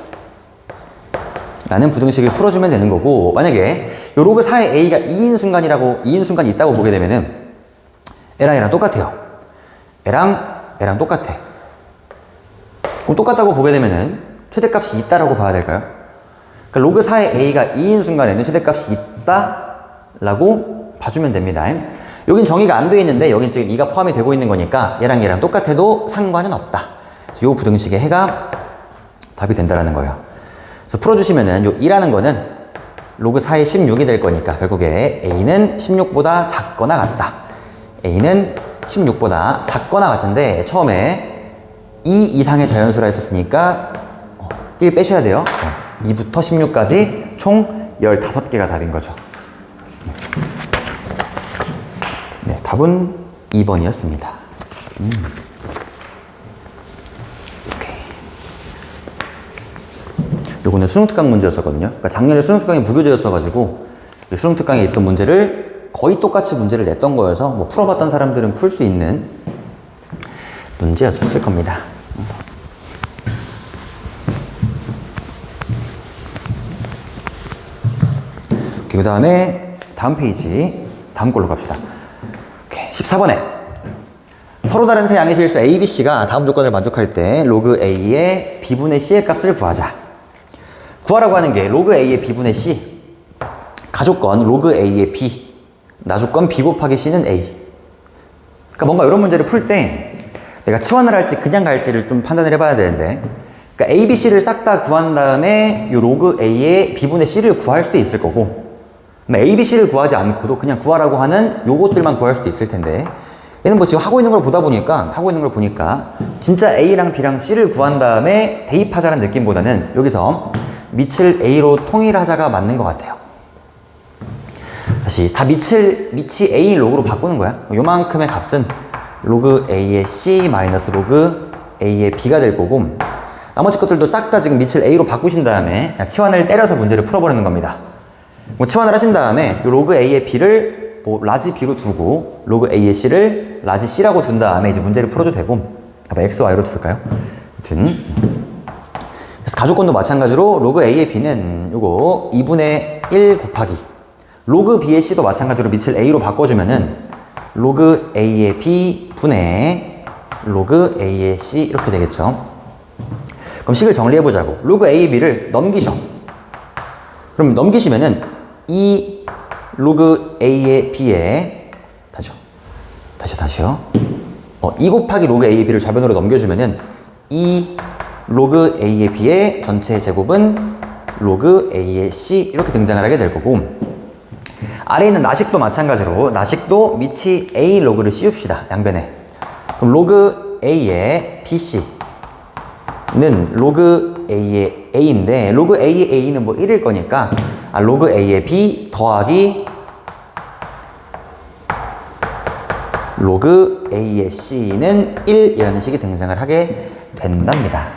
라는 부등식을 풀어주면 되는 거고 만약에 요 로그 4의 a가 2인 순간이 있다고 보게 되면은 얘랑 똑같아요. 얘랑 똑같아. 그럼 똑같다고 보게 되면은 최대값이 있다라고 봐야 될까요? 그러니까 로그 4의 a가 2인 순간에는 최대값이 있다라고 봐주면 됩니다. 여긴 정의가 안 돼 있는데 여긴 지금 2가 포함이 되고 있는 거니까 얘랑 똑같아도 상관은 없다. 그래서 요 부등식의 해가 답이 된다라는 거예요. 그래서 풀어주시면은 요 2라는 거는 로그 4의 16이 될 거니까 결국에 a는 16보다 작거나 같다. a는 16보다 작거나 같은데 처음에 2 이상의 자연수라 했었으니까 1 빼셔야 돼요. 2부터 16까지 총 15개가 답인 거죠. 네, 답은 2번이었습니다. 요거는 수능특강 문제였었거든요. 그러니까 작년에 수능특강이 무교재였어가지고 수능특강에 있던 문제를 거의 똑같이 문제를 냈던 거여서 뭐 풀어봤던 사람들은 풀 수 있는 문제였었을 겁니다. 그 다음에 다음 페이지 다음 걸로 갑시다. 오케이, 14번에 서로 다른 세 양의 실수 A, B, C가 다음 조건을 만족할 때 로그 A의 B분의 C의 값을 구하자. 구하라고 하는 게 로그 A의 B분의 C, 가조건 로그 A의 B, 나조건 B 곱하기 C는 A. 그러니까 뭔가 이런 문제를 풀 때 내가 치환을 할지 그냥 갈지를 좀 판단을 해봐야 되는데 그러니까 A, B, C를 싹 다 구한 다음에 이 로그 A의 B분의 C를 구할 수도 있을 거고 A, B, C를 구하지 않고도 그냥 구하라고 하는 요것들만 구할 수도 있을 텐데 얘는 뭐 지금 하고 있는 걸 보니까 진짜 A랑 B랑 C를 구한 다음에 대입하자는 느낌보다는 여기서 밑을 A로 통일하자가 맞는 것 같아요. 다시 다 밑이 A 로그로 바꾸는 거야. 요만큼의 값은 로그 A의 C 마이너스 로그 A의 B가 될 거고 나머지 것들도 싹 다 지금 밑을 A로 바꾸신 다음에 그냥 치환을 때려서 문제를 풀어버리는 겁니다. 뭐 치환을 하신 다음에 요 로그 A의 B를 뭐 라지 B로 두고 로그 A의 C를 라지 C라고 둔 다음에 이제 문제를 풀어도 되고 X, Y로 둘까요? 하여튼 그래서 가조건도 마찬가지로 로그 A의 B는 요거 2분의 1 곱하기 로그 B의 C도 마찬가지로 밑을 A로 바꿔주면은 로그 A의 B 분의 로그 A의 C 이렇게 되겠죠. 그럼 식을 정리해보자고. 로그 A의 B를 넘기셔. 그럼 넘기시면은 이 로그 A의 B에 다시요. 2 곱하기 로그 A의 B를 좌변으로 넘겨주면은 이 로그 A의 B의 전체 제곱은 로그 A의 C 이렇게 등장을 하게 될 거고 아래에 있는 나식도 마찬가지로 나식도 밑이 A 로그를 씌웁시다. 양변에. 그럼 로그 A의 BC는 로그 A의 A인데 로그 A의 A는 뭐 1일 거니까 로그 A의 B 더하기 로그 A의 C는 1이라는 식이 등장을 하게 된답니다.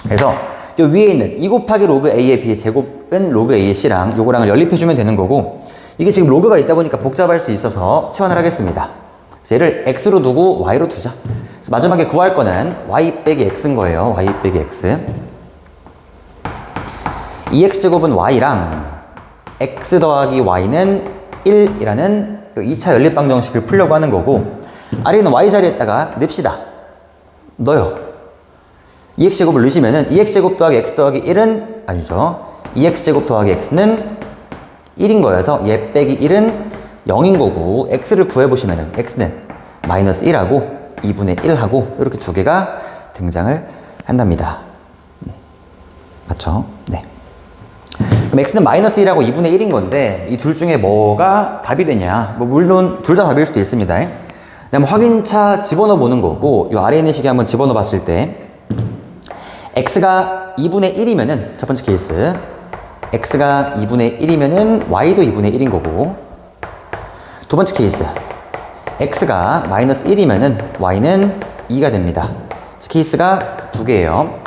그래서 요 위에 있는 2 곱하기 로그 A의 B의 제곱은 로그 A의 C랑 요거랑을 연립해주면 되는 거고 이게 지금 로그가 있다 보니까 복잡할 수 있어서 치환을 하겠습니다. 그래서 얘를 X로 두고 Y로 두자. 그래서 마지막에 구할 거는 Y 빼기 X인 거예요. Y 빼기 X. 2X제곱은 Y랑 X 더하기 Y는 1이라는 2차 연립방정식을 풀려고 하는 거고 아래에 있는 Y 자리에다가 넣읍시다. 넣어요. 2x제곱을 넣으시면은 2x제곱 더하기 x 더하기 1은 아니죠. 2x제곱 더하기 x는 1인 거여서 얘 빼기 1은 0인 거고 x를 구해보시면은 x는 마이너스 1하고 2분의 1하고 이렇게 두 개가 등장을 한답니다. 맞죠? 네. 그럼 x는 마이너스 1하고 2분의 1인 건데 이 둘 중에 뭐가 답이 되냐? 뭐 물론 둘 다 답일 수도 있습니다. 그다음 확인차 집어넣어 보는 거고 이 아래에 있는 식에 한번 집어넣어 봤을 때 x가 2분의 1이면은 첫 번째 케이스 x가 2분의 1이면은 y도 2분의 1인 거고 두 번째 케이스 x가 마이너스 1이면은 y는 2가 됩니다. 케이스가 두 개예요.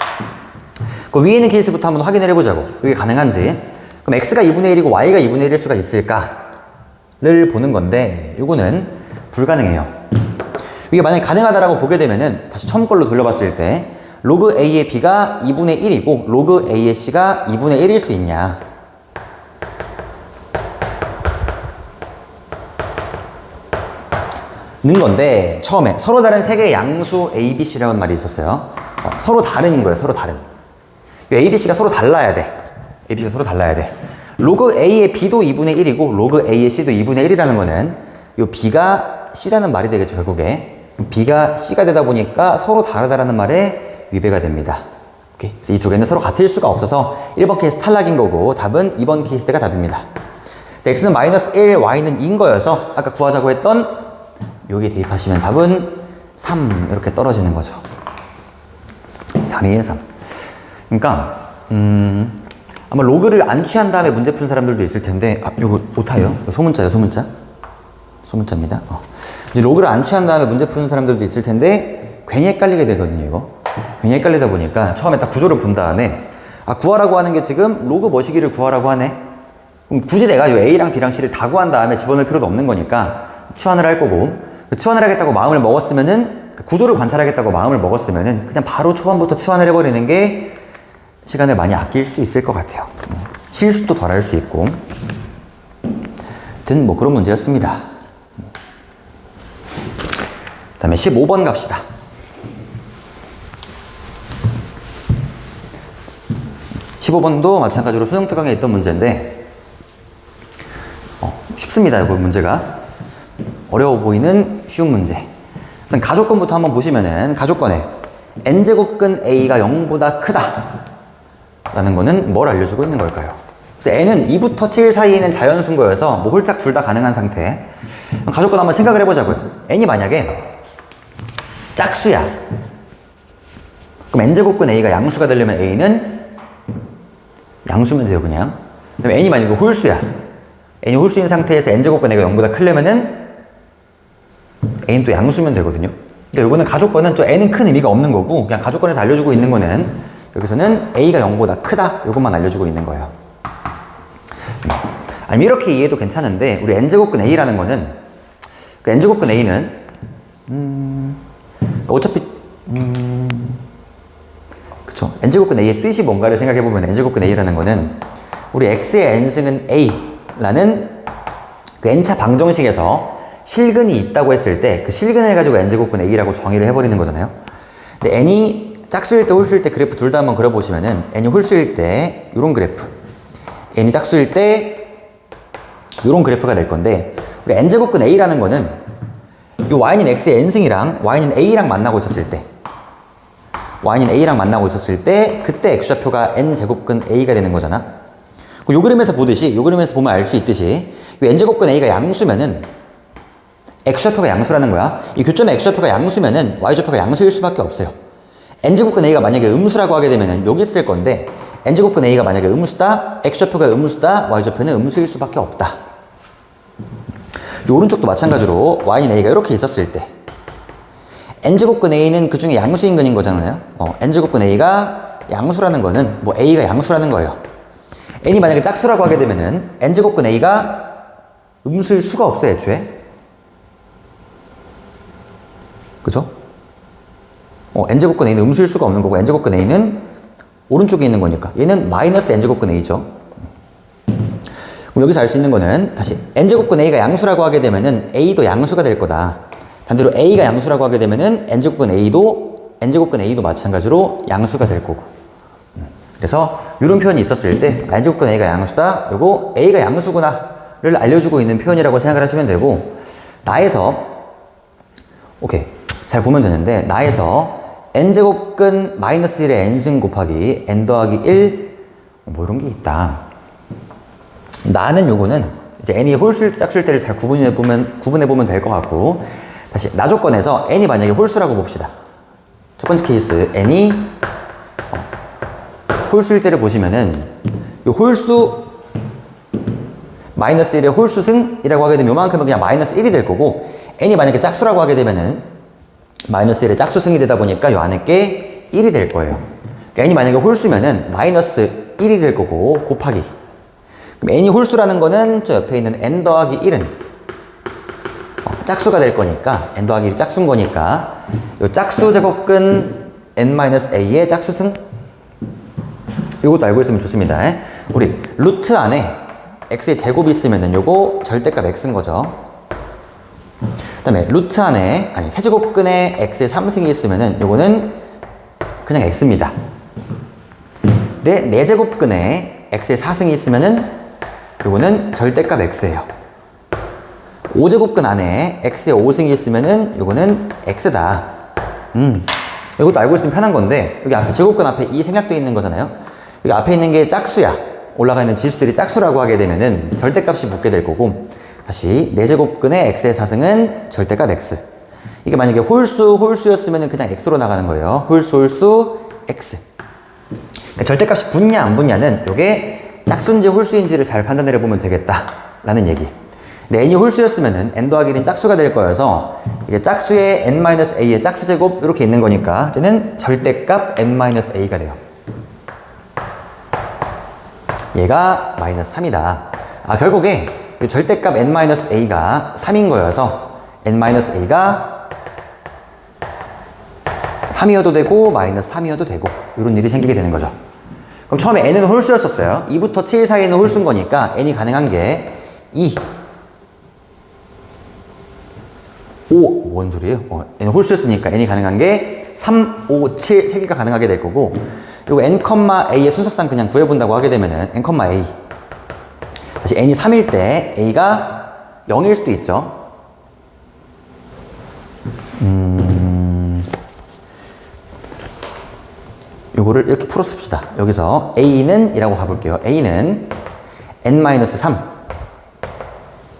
그 위에 있는 케이스부터 한번 확인을 해보자고. 이게 가능한지. 그럼 x가 2분의 1이고 y가 2분의 1일 수가 있을까를 보는 건데 이거는 불가능해요. 이게 만약에 가능하다라고 보게 되면은 다시 처음 걸로 돌려봤을 때 로그 A의 B가 2분의 1이고 로그 A의 C가 2분의 1일 수 있냐. 는 건데 처음에 서로 다른 세 개의 양수 A, B, C라는 말이 있었어요. 서로 다른 거예요. 서로 다른. A, B, C가 서로 달라야 돼. A, B, C가 서로 달라야 돼. 로그 A의 B도 2분의 1이고 로그 A의 C도 2분의 1이라는 거는 요 B가 C라는 말이 되겠죠. 결국에. B가 C가 되다 보니까 서로 다르다라는 말에 위배가 됩니다. 오케이. 그래서 이 두 개는 서로 같을 수가 없어서 1번 케이스 탈락인 거고 답은 2번 케이스가 답입니다. X는 마이너스 1, Y는 2인 거여서 아까 구하자고 했던 여기에 대입하시면 답은 3 이렇게 떨어지는 거죠. 3이에요, 3. 그러니까 아마 로그를 안 취한 다음에 문제 푼 사람들도 있을 텐데 요거 오타예요. 소문자예요, 소문자. 소문자입니다. 이제 로그를 안 취한 다음에 문제 푸는 사람들도 있을 텐데 괜히 헷갈리게 되거든요, 이거. 괜히 헷갈리다 보니까 처음에 딱 구조를 본 다음에 구하라고 하는 게 지금 로그 머시기를 구하라고 하네. 그럼 굳이 내가 이 A랑 B랑 C를 다 구한 다음에 집어넣을 필요도 없는 거니까 치환을 할 거고 치환을 하겠다고 마음을 먹었으면은 구조를 관찰하겠다고 마음을 먹었으면은 그냥 바로 초반부터 치환을 해버리는 게 시간을 많이 아낄 수 있을 것 같아요. 실수도 덜 할 수 있고 아무튼 뭐 그런 문제였습니다. 그 다음에 15번 갑시다. 15번도 마찬가지로 수능특강에 있던 문제인데 쉽습니다. 이거 문제가. 어려워 보이는 쉬운 문제. 우선 가조건부터 한번 보시면은 가조건에 n제곱근 a가 0보다 크다 라는 거는 뭘 알려주고 있는 걸까요? 그래서 n은 2부터 7 사이에 있는 자연수인 거여서 뭐 홀짝 둘 다 가능한 상태. 가조건 한번 생각을 해보자고요. n이 만약에 짝수야. 그럼 n제곱근 a가 양수가 되려면 a는 양수면 돼요, 그냥. 그다음에 n이 만약에 홀수야. n이 홀수인 상태에서 n제곱근 a가 0보다 크려면은 n은 또 양수면 되거든요. 그러니까 이거는 가조건은 또 n은 큰 의미가 없는 거고 그냥 가조건에서 알려주고 있는 거는 여기서는 a가 0보다 크다 이것만 알려주고 있는 거예요. 아니면 이렇게 이해해도 괜찮은데 우리 n제곱근 a라는 거는 그 n제곱근 a는 어차피 그쵸. n제곱근 a의 뜻이 뭔가를 생각해보면 n제곱근 a라는 거는 우리 x의 n승은 a라는 그 n차 방정식에서 실근이 있다고 했을 때 그 실근을 가지고 n제곱근 a라고 정의를 해버리는 거잖아요. 근데 n이 짝수일 때 홀수일 때 그래프 둘 다 한번 그려보시면은 n이 홀수일 때 요런 그래프, n이 짝수일 때 요런 그래프가 될 건데 우리 n제곱근 a라는 거는 요 y는 x의 n승이랑 y는 a랑 만나고 있었을 때 y는 a랑 만나고 있었을 때 그때 x좌표가 n제곱근 a가 되는 거잖아. 요 그림에서 보듯이, 요 그림에서 보면 알 수 있듯이, 이 n제곱근 a가 양수면은, x좌표가 양수라는 거야. 이 교점의 x좌표가 양수면은 y좌표가 양수일 수밖에 없어요. n제곱근 a가 만약에 음수라고 하게 되면은 여기 쓸 건데, n제곱근 a가 만약에 음수다, x좌표가 음수다, y좌표는 음수일 수밖에 없다. 이 오른쪽도 마찬가지로 y인 a가 이렇게 있었을 때, n제곱근 a는 그 중에 양수인 근인 거잖아요. n제곱근 a가 양수라는 거는 뭐 a가 양수라는 거예요. n이 만약에 짝수라고 하게 되면은 n제곱근 a가 음수일 수가 없어요, 애초에. 그죠? n제곱근 a는 음수일 수가 없는 거고, n제곱근 a는 오른쪽에 있는 거니까 얘는 마이너스 n제곱근 a죠. 그럼 여기서 알 수 있는 거는 다시 n제곱근 a가 양수라고 하게 되면은 a도 양수가 될 거다. 반대로 a가 양수라고 하게 되면은 n제곱근 a도 마찬가지로 양수가 될 거고. 그래서 이런 표현이 있었을 때 n제곱근 a가 양수다, 요거 a가 양수구나를 알려주고 있는 표현이라고 생각을 하시면 되고, 나에서 오케이 잘 보면 되는데, 나에서 n제곱근 마이너스 1의 n승 곱하기 n 더하기 1 뭐 이런 게 있다. 나는 요거는 이제 n이 홀수일 짝수일 때를 잘 구분해 보면 될 것 같고, 다시 나 조건에서 n이 만약에 홀수라고 봅시다. 첫 번째 케이스 n이 홀수일 때를 보시면은 요 홀수 마이너스 1의 홀수승이라고 하게 되면 요만큼은 그냥 마이너스 1이 될 거고, n이 만약에 짝수라고 하게 되면은 마이너스 1의 짝수승이 되다 보니까 요 안에 게 1이 될 거예요. 그러니까 n이 만약에 홀수면은 마이너스 1이 될 거고, 곱하기. 그럼 n이 홀수라는 거는 저 옆에 있는 n 더하기 1은 짝수가 될 거니까, n 더하기 1이 짝수인 거니까 요 짝수 제곱근 n-a의 짝수승, 요것도 알고 있으면 좋습니다. 우리 루트 안에 x의 제곱이 있으면은 요거 절대값 x인 거죠. 그 다음에 루트 안에, 세제곱근에 x의 3승이 있으면은 요거는 그냥 x입니다. 근데 4제곱근에 x의 4승이 있으면은 요거는 절대값 x예요. 5제곱근 안에 x의 5승이 있으면은 요거는 x다. 이것도 알고 있으면 편한 건데, 여기 앞에 제곱근 앞에 2 생략되어 있는 거잖아요. 여기 앞에 있는 게 짝수야. 올라가 있는 지수들이 짝수라고 하게 되면은 절대값이 붙게 될 거고, 다시 4제곱근의 x의 4승은 절대값 x. 이게 만약에 홀수였으면은 그냥 x로 나가는 거예요. 홀수 x. 그러니까 절대값이 붙냐 안 붙냐는 요게 짝수인지 홀수인지를 잘 판단을 해보면 되겠다라는 얘기. 근데 n이 홀수였으면은 n 더하기 1은 짝수가 될 거여서 이게 짝수의 n-a의 짝수 제곱 이렇게 있는 거니까 이제는 절대값 n-a가 돼요. 얘가 마이너스 3이다. 결국에 절대값 n-a가 3인 거여서 n-a가 3이어도 되고 마이너스 3이어도 되고 이런 일이 생기게 되는 거죠. 그럼 처음에 n은 홀수였었어요. 2부터 7 사이에는 홀수인 거니까 n이 가능한 게 2, 5, 뭔 소리예요? n은 홀수였으니까 n이 가능한 게 3, 5, 7 3개가 가능하게 될 거고, 그리고 n,a의 순서상 그냥 구해본다고 하게 되면은 n,a 다시 n이 3일 때 a가 0일 수도 있죠. 요거를 이렇게 풀어씁시다. 여기서 a는 이라고 가볼게요. a는 n-3,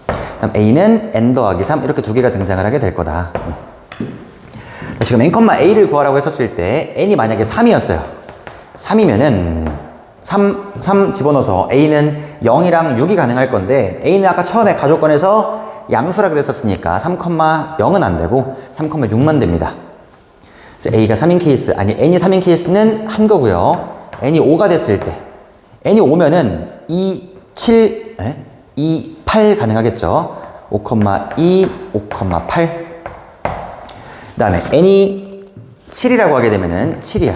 그다음 a는 n 더하기 3 이렇게 두 개가 등장을 하게 될 거다. 지금 n,a를 구하라고 했었을 때 n이 만약에 3이었어요. 3이면은 3 집어넣어서 a는 0이랑 6이 가능할 건데, a는 아까 처음에 가족권에서 양수라 그랬었으니까 3,0은 안 되고 3,6만 됩니다. 그래서 a가 3인 케이스, n이 3인 케이스는 한 거고요. n이 5가 됐을 때, n이 5면은 2, 7, 2, 8 가능하겠죠. 5,2, 5,8. 그 다음에 n이 7이라고 하게 되면은 7이야.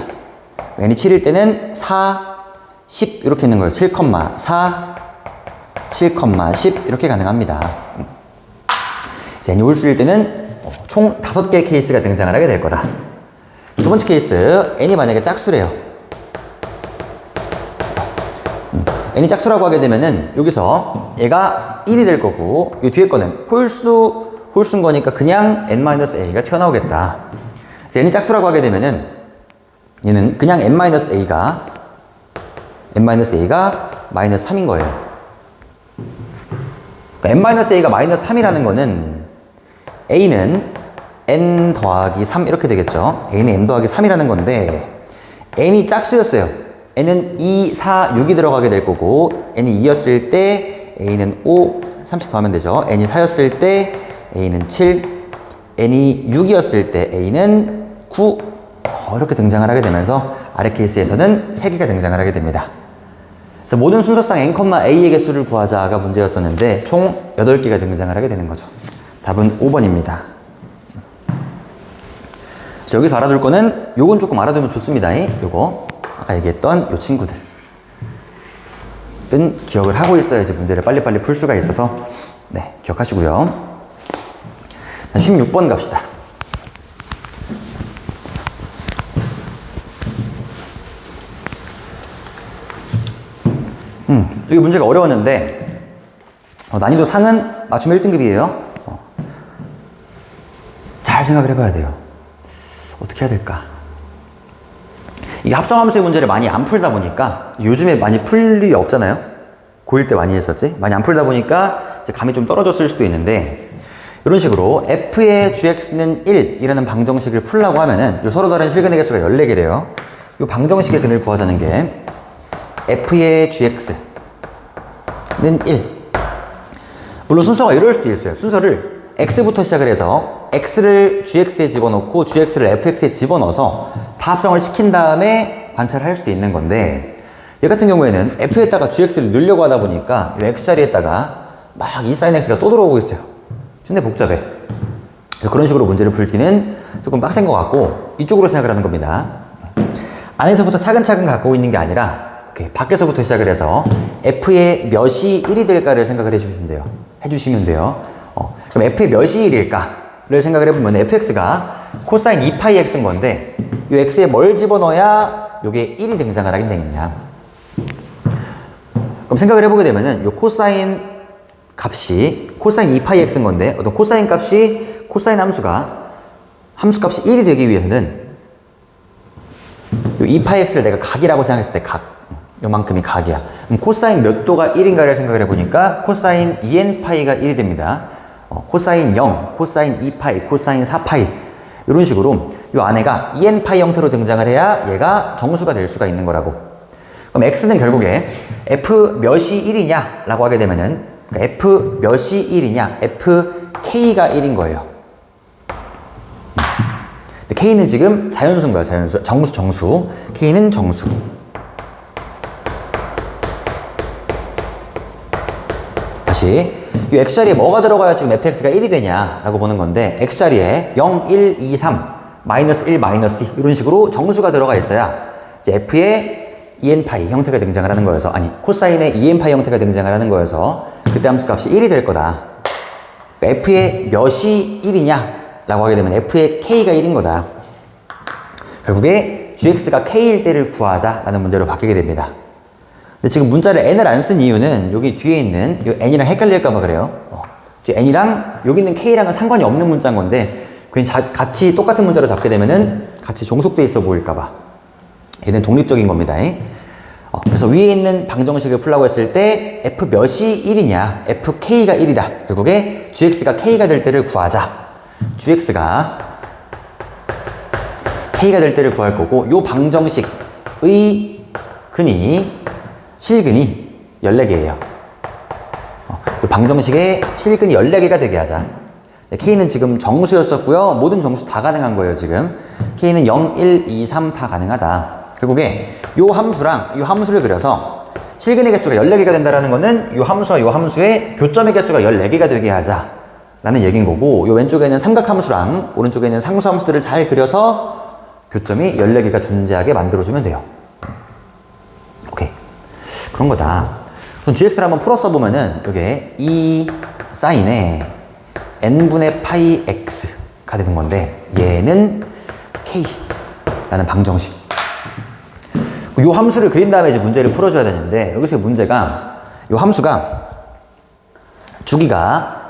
n이 7일 때는 4, 10 이렇게 있는 거예요. 7,4, 7,10 이렇게 가능합니다. 그래서 n이 홀수일 때는 총 5개의 케이스가 등장을 하게 될 거다. 두 번째 케이스, n이 만약에 짝수래요. n이 짝수라고 하게 되면은 여기서 얘가 1이 될 거고, 이 뒤에 거는 홀수인 거니까 그냥 n-a가 튀어나오겠다. 그래서 n이 짝수라고 하게 되면은 얘는 그냥 n-a가 마이너스 3인 거예요. 그러니까 n-a가 마이너스 3이라는 거는 a는 n 더하기 3 이렇게 되겠죠. a는 n 더하기 3이라는 건데 n이 짝수였어요. n은 2, 4, 6이 들어가게 될 거고 n이 2였을 때 a는 5, 30 더하면 되죠. n이 4였을 때 a는 7, n이 6이었을 때 a는 9 이렇게 등장을 하게 되면서 아래 케이스에서는 3개가 등장을 하게 됩니다. 그래서 모든 순서상 n,a의 개수를 구하자가 문제였었는데 총 8개가 등장을 하게 되는 거죠. 답은 5번입니다. 자, 여기서 알아둘 거는 요건 조금 알아두면 좋습니다. 요거 아까 얘기했던 요 친구들은 기억을 하고 있어야지 문제를 빨리빨리 풀 수가 있어서 네, 기억하시고요. 16번 갑시다. 여기 문제가 어려웠는데 난이도 상은 맞춤 1등급이에요. 잘 생각을 해봐야 돼요. 어떻게 해야 될까? 이게 합성함수의 문제를 많이 안 풀다 보니까 요즘에 많이 풀 일이 없잖아요. 고1 때 많이 했었지? 많이 안 풀다 보니까 이제 감이 좀 떨어졌을 수도 있는데 이런 식으로 f의 gx는 1이라는 방정식을 풀려고 하면은 요 서로 다른 실근의 개수가 14개래요. 요 방정식의 근을 구하자는 게 f의 gx는 1. 물론 순서가 이럴 수도 있어요. 순서를 x부터 시작을 해서 x를 gx에 집어넣고 gx를 fx에 집어넣어서 다 합성을 시킨 다음에 관찰을 할 수도 있는 건데 얘 같은 경우에는 f에다가 gx를 넣으려고 하다 보니까 이 x자리에다가 막 이 sin x가 또 들어오고 있어요. 근데 복잡해. 그런 식으로 문제를 풀기는 조금 빡센 것 같고 이쪽으로 생각을 하는 겁니다. 안에서부터 차근차근 갖고 있는 게 아니라 밖에서부터 시작을 해서 f의 몇이 1이 될까를 생각을 해주시면 돼요. 그럼 f의 몇이 1일까를 생각을 해보면 fx가 코사인 2파이 x인 건데 이 x에 뭘 집어넣어야 이게 1이 등장을 하긴 되겠냐. 그럼 생각을 해보게 되면은 이 코사인 값이 코사인 2파이 x인 건데 어떤 코사인 값이 코사인 함수 값이 1이 되기 위해서는 이 2파이 x를 내가 각이라고 생각했을 때 요만큼이 각이야. 그럼 코사인 몇 도가 1인가를 생각을 해보니까 코사인 2n파이가 1이 됩니다. 코사인 0, 코사인 2파이, 코사인 4파이 이런 식으로 요 안에가 2n파이 형태로 등장을 해야 얘가 정수가 될 수가 있는 거라고. 그럼 x는 결국에 f 몇이 1이냐 라고 하게 되면은 f 몇이 1이냐 fk가 1인 거예요. 근데 k는 지금 자연수인 거야. 정수. k는 정수. 다시 이 x자리에 뭐가 들어가야 지금 fx가 1이 되냐라고 보는 건데 x자리에 0, 1, 2, 3, 마이너스 1, 마이너스 2 이런 식으로 정수가 들어가 있어야 이제 f의 2n파이 형태가 등장을 하는 거여서 코사인의 2n파이 형태가 등장을 하는 거여서 그때 함수 값이 1이 될 거다. 그러니까 f의 몇이 1이냐 라고 하게 되면 f의 k가 1인 거다. 결국에 gx가 k일 때를 구하자라는 문제로 바뀌게 됩니다. 근데 지금 문자를 n을 안 쓴 이유는 여기 뒤에 있는 이 n이랑 헷갈릴까봐 그래요. n이랑 여기 있는 k랑은 상관이 없는 문자인 건데 그냥 같이 똑같은 문자로 잡게 되면은 같이 종속돼 있어 보일까봐 얘는 독립적인 겁니다. 그래서 위에 있는 방정식을 풀라고 했을 때 f 몇이 1이냐 fk가 1이다. 결국에 gx가 k가 될 때를 구하자. gx가 k가 될 때를 구할 거고 요 방정식의 실근이 14개예요. 그 방정식에 실근이 14개가 되게 하자. k는 지금 정수였었고요. 모든 정수 다 가능한 거예요, 지금. k는 0, 1, 2, 3 다 가능하다. 결국에 요 함수랑 요 함수를 그려서 실근의 개수가 14개가 된다는 거는 요 함수와 요 함수의 교점의 개수가 14개가 되게 하자. 라는 얘기인 거고, 요 왼쪽에는 삼각함수랑 오른쪽에는 상수함수들을 잘 그려서 교점이 14개가 존재하게 만들어주면 돼요. 오케이. 그런 거다. 우선 gx를 한번 풀어 써보면은, 요게 이 사인에 n분의 파이 x가 되는 건데, 얘는 k라는 방정식. 요 함수를 그린 다음에 이제 문제를 풀어줘야 되는데, 여기서 문제가, 요 함수가 주기가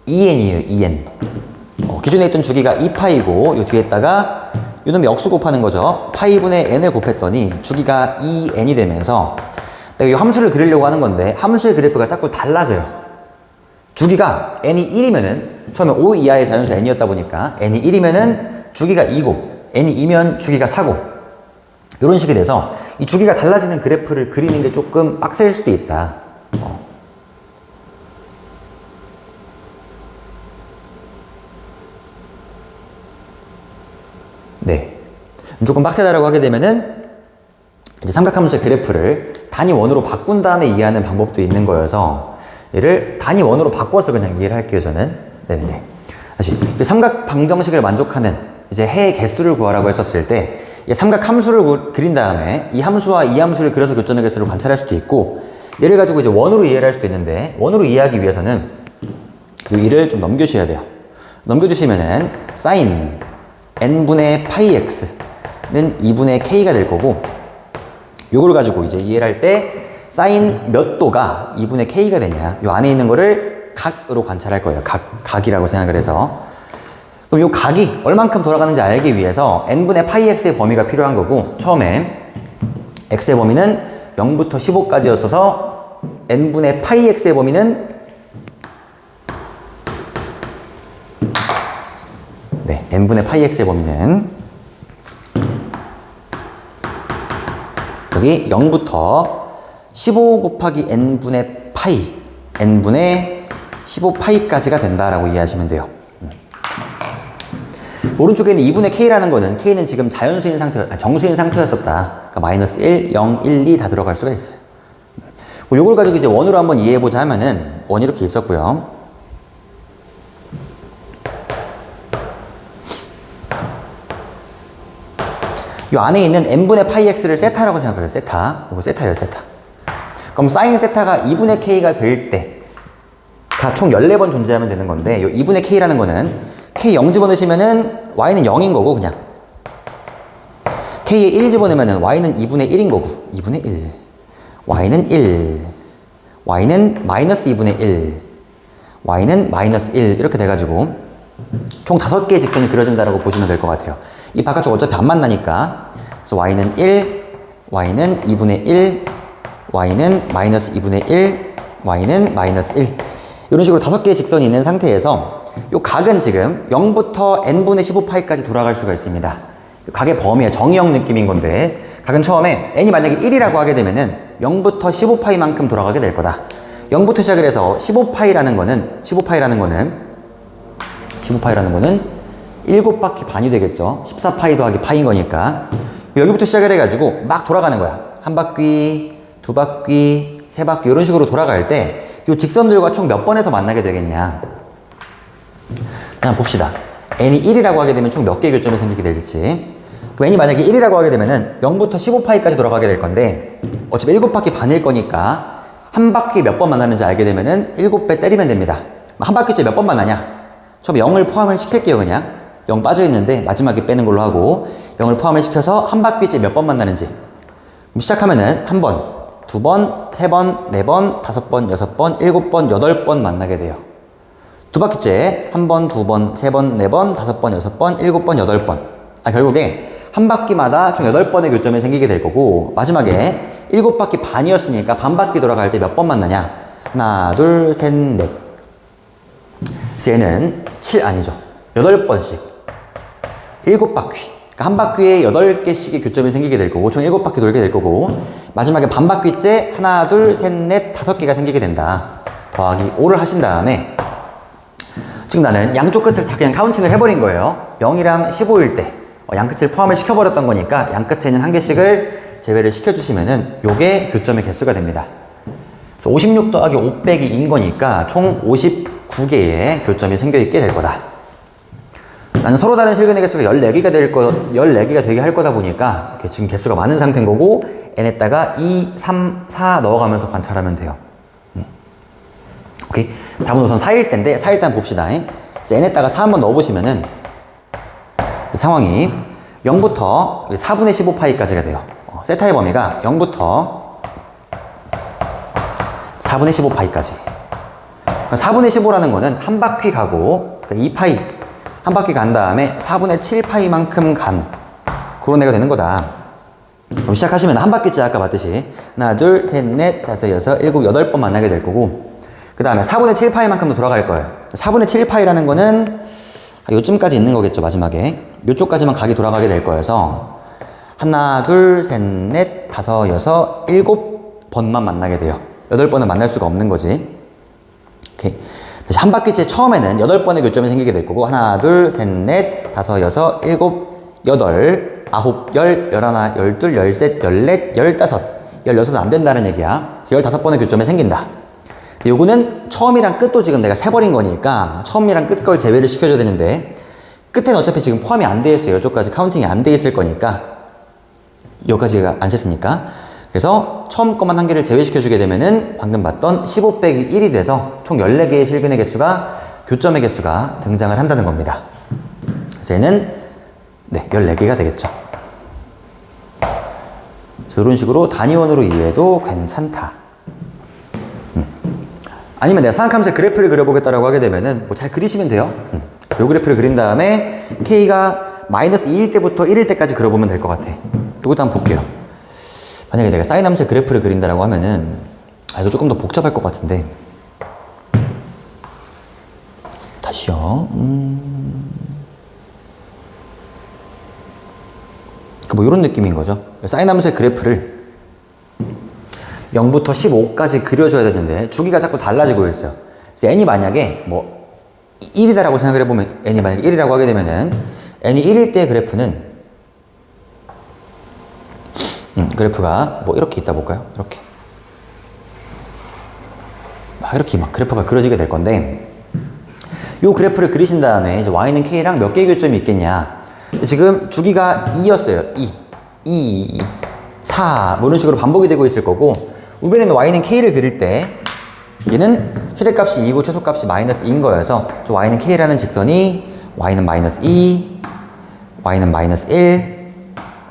2n이에요, 2n. 기존에 있던 주기가 2파이고, 요 뒤에다가 요놈 역수 곱하는 거죠. 파이분의 n을 곱했더니 주기가 2n이 되면서 내가 이 함수를 그리려고 하는 건데 함수의 그래프가 자꾸 달라져요. 주기가 n이 1이면은 처음에 5 이하의 자연수 n이었다 보니까 n이 1이면은 주기가 2고 n이 2면 주기가 4고 이런 식이 돼서 이 주기가 달라지는 그래프를 그리는 게 조금 빡셀 수도 있다. 네. 조금 빡세다라고 하게 되면은 이제 삼각함수의 그래프를 단위 원으로 바꾼 다음에 이해하는 방법도 있는 거여서 얘를 단위 원으로 바꿔서 그냥 이해를 할게요, 저는. 네네네. 다시. 삼각 방정식을 만족하는 이제 해의 개수를 구하라고 했었을 때 이 삼각 함수를 그린 다음에 이 함수와 이 함수를 그려서 교점의 개수를 관찰할 수도 있고 얘를 가지고 이제 원으로 이해를 할 수도 있는데 원으로 이해하기 위해서는 이 1을 좀 넘겨주셔야 돼요. 넘겨주시면은 sin n분의 파이 x는 2분의 k가 될 거고 요걸 가지고 이제 이해를 할 때 sin 몇 도가 2분의 k가 되냐 요 안에 있는 거를 각으로 관찰할 거예요. 각이라고 생각을 해서 그럼 요 각이 얼만큼 돌아가는지 알기 위해서 n분의 파이 x의 범위가 필요한 거고 처음에 x의 범위는 0부터 15까지였어서 n분의 파이 x의 범위는 네, n분의 파이 x의 범위는 여기 0부터 15 곱하기 n분의 파이 n분의 15파이까지가 된다라고 이해하시면 돼요. 오른쪽에는 2분의 k라는 거는 k는 지금 자연수인 상태, 정수인 상태였었다. 그러니까 마이너스 1, 0, 1, 2 다 들어갈 수가 있어요. 요걸 가지고 이제 원으로 한번 이해해보자 하면은 원이 이렇게 있었고요. 요 안에 있는 n분의 파이 x를 세타라고 생각해요. 세타. 이거 세타예요, 세타. 그럼 사인 세타가 2분의 k가 될 때, 다 총 14번 존재하면 되는 건데, 요 2분의 k라는 거는 k 0 집어넣으시면은 y는 0인 거고, 그냥. k에 1 집어넣으면은 y는 2분의 1인 거고, 2분의 1. y는 1. y는 마이너스 2분의 1. y는 마이너스 1. 이렇게 돼가지고, 총 5개의 직선이 그려진다라고 보시면 될 것 같아요. 이 바깥쪽 어차피 안 만나니까. 그래서 y는 1, y는 2분의 1, y는 마이너스 2분의 1, y는 마이너스 1. 이런 식으로 5개의 직선이 있는 상태에서 이 각은 지금 0부터 n분의 15파이까지 돌아갈 수가 있습니다. 각의 범위의 정의형 느낌인 건데 각은 처음에 n이 만약에 1이라고 하게 되면은 0부터 15파이만큼 돌아가게 될 거다. 0부터 시작을 해서 15파이라는 거는 7바퀴 반이 되겠죠. 14파이 더하기 파인 거니까 여기부터 시작을 해가지고 막 돌아가는 거야. 한 바퀴, 두 바퀴, 세 바퀴 이런 식으로 돌아갈 때 이 직선들과 총 몇 번에서 만나게 되겠냐. 그냥 봅시다. n이 1이라고 하게 되면 총 몇 개의 교점이 생기게 될지. 그럼 n이 만약에 1이라고 하게 되면은 0부터 15파이까지 돌아가게 될 건데 어차피 7바퀴 반일 거니까 한 바퀴 몇 번 만나는지 알게 되면은 7배 때리면 됩니다. 한 바퀴째 몇 번 만나냐? 처음에 0을 포함을 시킬게요, 그냥. 0 빠져있는데 마지막에 빼는 걸로 하고 0을 포함을 시켜서 한 바퀴째 몇 번 만나는지. 시작하면은 한 번, 두 번, 세 번, 네 번, 5번, 6번, 7번, 8번 만나게 돼요. 두 바퀴째 한 번, 두 번, 세 번, 네 번, 5번, 6번, 7번, 8번. 결국에 한 바퀴마다 총 8번의 교점이 생기게 될 거고 마지막에 7바퀴 반이었으니까 반 바퀴 돌아갈 때 몇 번 만나냐? 하나, 둘, 셋, 넷. 그래서 얘는 7 아니죠. 8번씩 7바퀴. 그러니까 한 바퀴에 8개씩의 교점이 생기게 될 거고 총 7바퀴 돌게 될 거고 마지막에 반 바퀴째 하나, 둘, 셋, 넷, 5개가 생기게 된다. 더하기 5를 하신 다음에 지금 나는 양쪽 끝을 다 그냥 카운팅을 해버린 거예요. 0이랑 15일 때 양끝을 포함을 시켜버렸던 거니까 양끝에 있는 한 개씩을 제외를 시켜주시면은 요게 교점의 개수가 됩니다. 그래서 56 더하기 5 빼기 2인 거니까 총 59개의 교점이 생겨있게 될 거다. 나는 서로 다른 실근의 개수가 14개가 14개가 되게 할 거다 보니까 지금 개수가 많은 상태인 거고 n에다가 2, 3, 4 넣어가면서 관찰하면 돼요. 오케이. 답은 우선 4일 때인데 4일 때 한번 봅시다. 그래서 n에다가 4 한번 넣어보시면은 상황이 0부터 4분의 15파이까지가 돼요. 세타의 범위가 0부터 4분의 15파이까지. 4분의 15라는 거는 한 바퀴 가고 2파이 한 바퀴 간 다음에 4분의 7파이만큼 간 그런 애가 되는 거다. 그럼 시작하시면 한 바퀴째 아까 봤듯이 하나, 둘, 셋, 넷, 다섯, 여섯, 일곱, 여덟 번 만나게 될 거고, 그 다음에 4분의 7파이만큼도 돌아갈 거예요. 4분의 7파이라는 거는 요쯤까지 있는 거겠죠, 마지막에. 요쪽까지만 각이 돌아가게 될 거여서 하나, 둘, 셋, 넷, 다섯, 여섯, 일곱 번만 만나게 돼요. 8번은 만날 수가 없는 거지. 오케이. 다시 한 바퀴째 처음에는 8번의 교점이 생기게 될 거고, 하나, 둘, 셋, 넷, 다섯, 여섯, 일곱, 여덟, 아홉, 열, 열하나, 열둘, 열셋, 열넷, 열다섯, 열여섯은 안 된다는 얘기야. 15번의 교점이 생긴다. 요거는 처음이랑 끝도 지금 내가 세버린 거니까 처음이랑 끝 걸 제외를 시켜줘야 되는데, 끝에는 어차피 지금 포함이 안 돼 있어요. 이쪽까지 카운팅이 안 돼 있을 거니까, 여기까지가 안 셌으니까. 그래서 처음 것만 한 개를 제외시켜주게 되면은 방금 봤던 15 빼기 1이 돼서 총 14개의 실근의 개수가, 교점의 개수가 등장을 한다는 겁니다. 그래서 얘는 14개가 되겠죠. 이런 식으로 단위원으로 이해해도 괜찮다. 아니면 내가 상학하면서 그래프를 그려보겠다라고 하게 되면은 뭐 잘 그리시면 돼요. 이 그래프를 그린 다음에 K가 마이너스 2일 때부터 1일 때까지 그려보면 될 것 같아. 이것도 한번 볼게요. 만약에 내가 사인 함수의 그래프를 그린다라고 하면은, 이거 조금 더 복잡할 것 같은데. 다시요. 뭐 이런 느낌인 거죠. 사인 함수의 그래프를 0부터 15까지 그려줘야 되는데 주기가 자꾸 달라지고 있어요. 그래서 n이 만약에 뭐 1이다라고 생각을 해보면, n이 만약에 1이라고 하게 되면은 n이 1일 때 그래프는 그래프가 뭐 이렇게 있다 볼까요? 이렇게 막 그래프가 그려지게 될 건데, 요 그래프를 그리신 다음에 이제 y는 k랑 몇 개의 교점이 있겠냐. 지금 주기가 2였어요. 2, 4 뭐 이런 식으로 반복이 되고 있을 거고, 우변에는 y는 k를 그릴 때 얘는 최대값이 2고 최소값이 마이너스 2인 거여서 y는 k라는 직선이 y는 마이너스 2, y는 마이너스 1,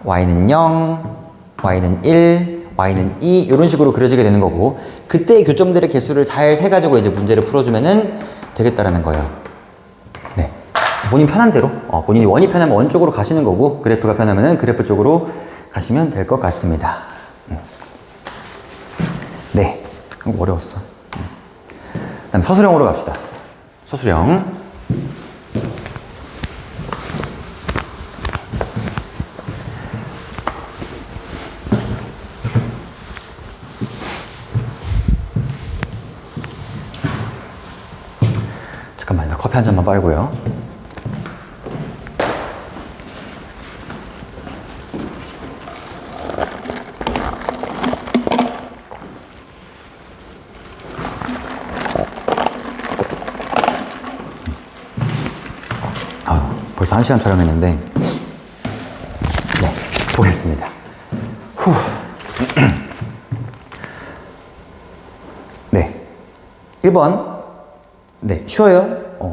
y는 0, y는 1, y는 2 이런 식으로 그려지게 되는 거고, 그때의 교점들의 개수를 잘 세가지고 이제 문제를 풀어주면은 되겠다라는 거예요. 네. 그래서 본인 편한 대로, 본인이 원이 편하면 원 쪽으로 가시는 거고, 그래프가 편하면은 그래프 쪽으로 가시면 될 것 같습니다. 네. 어려웠어. 그 다음 서술형으로 갑시다. 서술형. 잠깐만, 나 커피 한 잔만 빨고요. 벌써 1시간 촬영했는데, 네, 보겠습니다. 후. 네. 1번. 네, 쉬워요.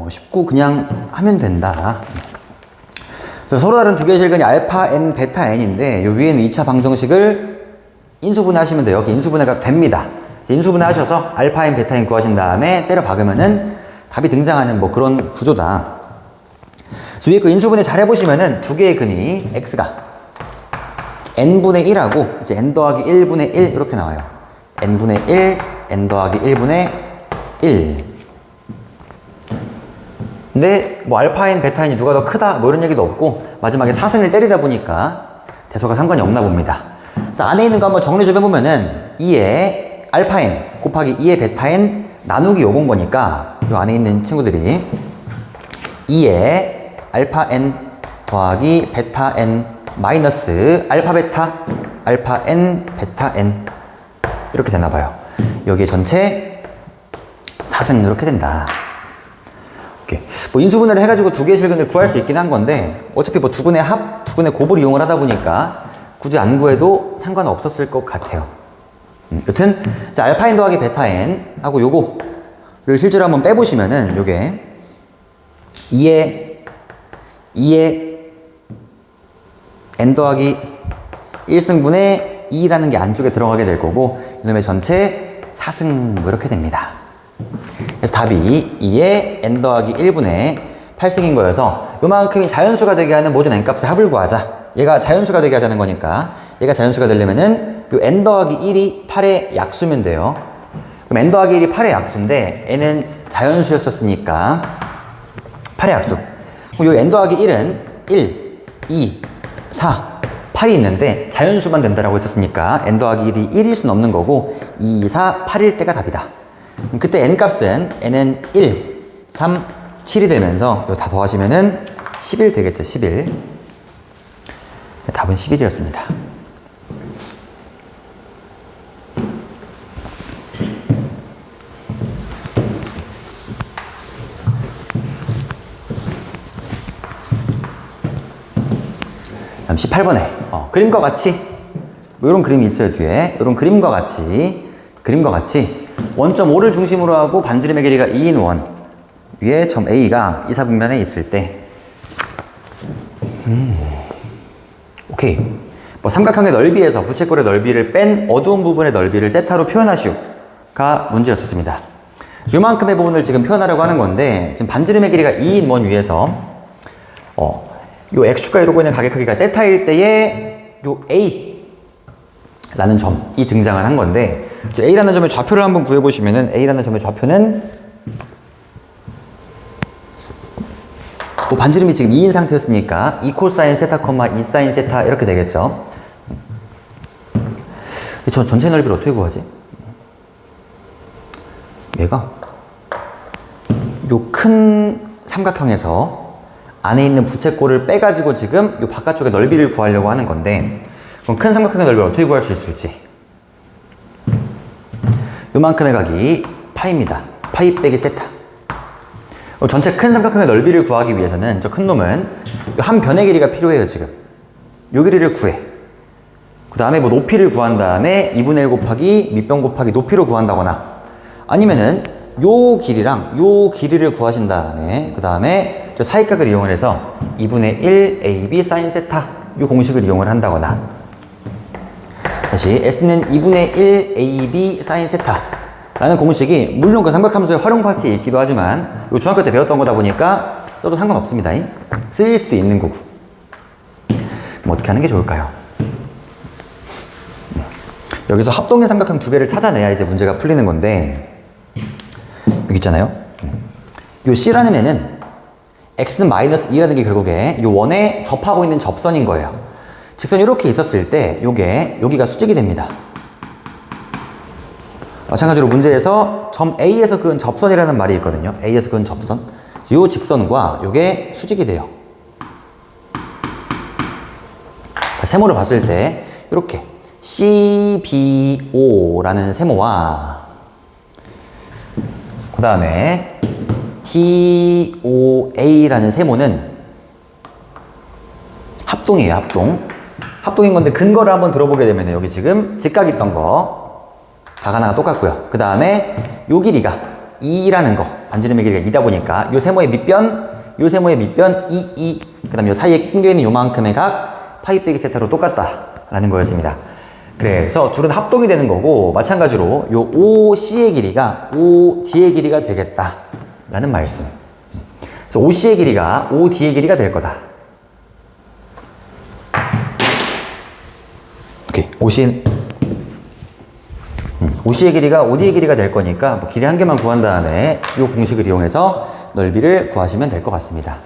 쉽고 그냥 하면 된다. 서로 다른 두 개의 실근이 알파 n, 베타 n인데, 요 위에는 2차 방정식을 인수분해 하시면 돼요. 인수분해가 됩니다. 인수분해 하셔서 알파 n, 베타 n 구하신 다음에 때려 박으면은 답이 등장하는 뭐 그런 구조다. 위에 그 인수분해 잘 해보시면은 두 개의 근이 x가 n분의 1하고 이제 n 더하기 1분의 1 이렇게 나와요. n분의 1, n 더하기 1분의 1. 근데 뭐 알파 n, 베타 n이 누가 더 크다 뭐 이런 얘기도 없고, 마지막에 사승을 때리다 보니까 대소가 상관이 없나 봅니다. 그래서 안에 있는 거 한번 정리 좀 해보면은 2의 알파 n 곱하기 2의 베타 n 나누기 요건 거니까, 요 안에 있는 친구들이 2의 알파 n 더하기 베타 n 마이너스 알파 베타 알파 n 베타 n 이렇게 되나 봐요. 여기 전체 4승 이렇게 된다. 오케이. 뭐 인수분해를 해가지고 두 개의 실근을 구할 수 있긴 한 건데, 어차피 뭐 두 근의 합, 두 근의 곱을 이용을 하다 보니까 굳이 안 구해도 상관은 없었을 것 같아요. 여튼 자, 알파 n 더하기 베타 n 하고 요거를 실제로 한번 빼보시면은 요게 2의 n 더하기 1승분의 2라는 게 안쪽에 들어가게 될 거고, 이놈의 전체 4승 뭐 이렇게 됩니다. 그래서 답이 2의 n 더하기 1분의 8승인 거여서 요만큼이 자연수가 되게 하는 모든 n값의 합을 구하자. 얘가 자연수가 되게 하자는 거니까 얘가 자연수가 되려면은 요 n 더하기 1이 8의 약수면 돼요. 그럼 n 더하기 1이 8의 약수인데 n은 자연수였었으니까 8의 약수. 그럼 요 n 더하기 1은 1, 2, 4, 8이 있는데 자연수만 된다라고 했었으니까 n 더하기 1이 1일 수는 없는 거고 2, 4, 8일 때가 답이다. 그럼 그때 n 값은 n은 1, 3, 7이 되면서 이거 다 더하시면은 11 되겠죠. 11. 답은 11이었습니다. 다음 18번에 그림과 같이 뭐 이런 그림이 있어요. 뒤에 이런 그림과 같이 원점 5를 중심으로 하고 반지름의 길이가 2인 원 위에 점 A가 이사분면에 있을 때 오케이. 뭐 삼각형의 넓이에서 부채꼴의 넓이를 뺀 어두운 부분의 넓이를 세타로 표현하시오가 문제였었습니다. 요만큼의 부분을 지금 표현하려고 하는 건데 지금 반지름의 길이가 2인 원 위에서 요 x축과 이루고 있는 가격 크기가 세타일 때에 요 A라는 점이 등장을 한 건데 A라는 점의 좌표를 한번 구해보시면은 A라는 점의 좌표는 반지름이 지금 2인 상태였으니까 2 코사인 세타, 2 사인 세타 이렇게 되겠죠. 저 전체 넓이를 어떻게 구하지? 얘가 요 큰 삼각형에서 안에 있는 부채꼴을 빼가지고 지금 요 바깥쪽의 넓이를 구하려고 하는 건데 그럼 큰 삼각형의 넓이를 어떻게 구할 수 있을지 요만큼의 각이 파입니다. 파이 빼기 세타. 전체 큰 삼각형의 넓이를 구하기 위해서는 저 큰 놈은 한 변의 길이가 필요해요. 지금 요 길이를 구해. 그 다음에 뭐 높이를 구한 다음에 2분의 1 곱하기 밑변 곱하기 높이로 구한다거나 아니면은 요 길이랑 요 길이를 구하신 다음에 그 다음에 저 사이각을 이용을 해서 2분의 1 AB 사인 세타 요 공식을 이용을 한다거나 다시 S는 2분의 1 AB 사인 세타 라는 공식이 물론 그 삼각함수의 활용 파트에 있기도 하지만 요 중학교 때 배웠던 거다 보니까 써도 상관없습니다. 쓰일 수도 있는 거고. 그럼 어떻게 하는 게 좋을까요? 여기서 합동의 삼각형 두 개를 찾아내야 이제 문제가 풀리는 건데 여기 있잖아요. 요 C라는 애는 X는 마이너스 2라는 게 결국에 요 원에 접하고 있는 접선인 거예요. 직선이 이렇게 있었을 때 요게 여기가 수직이 됩니다. 마찬가지로 문제에서 점 A에서 그은 접선이라는 말이 있거든요. A에서 그은 접선. 요 직선과 요게 수직이 돼요. 세모를 봤을 때 이렇게 CBO라는 세모와 그 다음에 TOA라는 세모는 합동이에요. 합동인 건데 근거를 한번 들어보게 되면 여기 지금 직각 있던 거 각 하나가 똑같고요. 그 다음에 요 길이가 2라는 거 반지름의 길이가 2다 보니까 요 세모의 밑변 요 세모의 밑변 2, 그 다음에 요 사이에 낑겨있는 요만큼의 각 파이 빼기 세타로 똑같다라는 거였습니다. 그래서 둘은 합동이 되는 거고 마찬가지로 요 OC의 길이가 OD의 길이가 되겠다라는 말씀. 그래서 OC의 길이가 OD의 길이가 될 거다. 오케이. OC의 길이가 OD의 길이가 될 거니까 뭐 길이 한 개만 구한 다음에 이 공식을 이용해서 넓이를 구하시면 될 것 같습니다.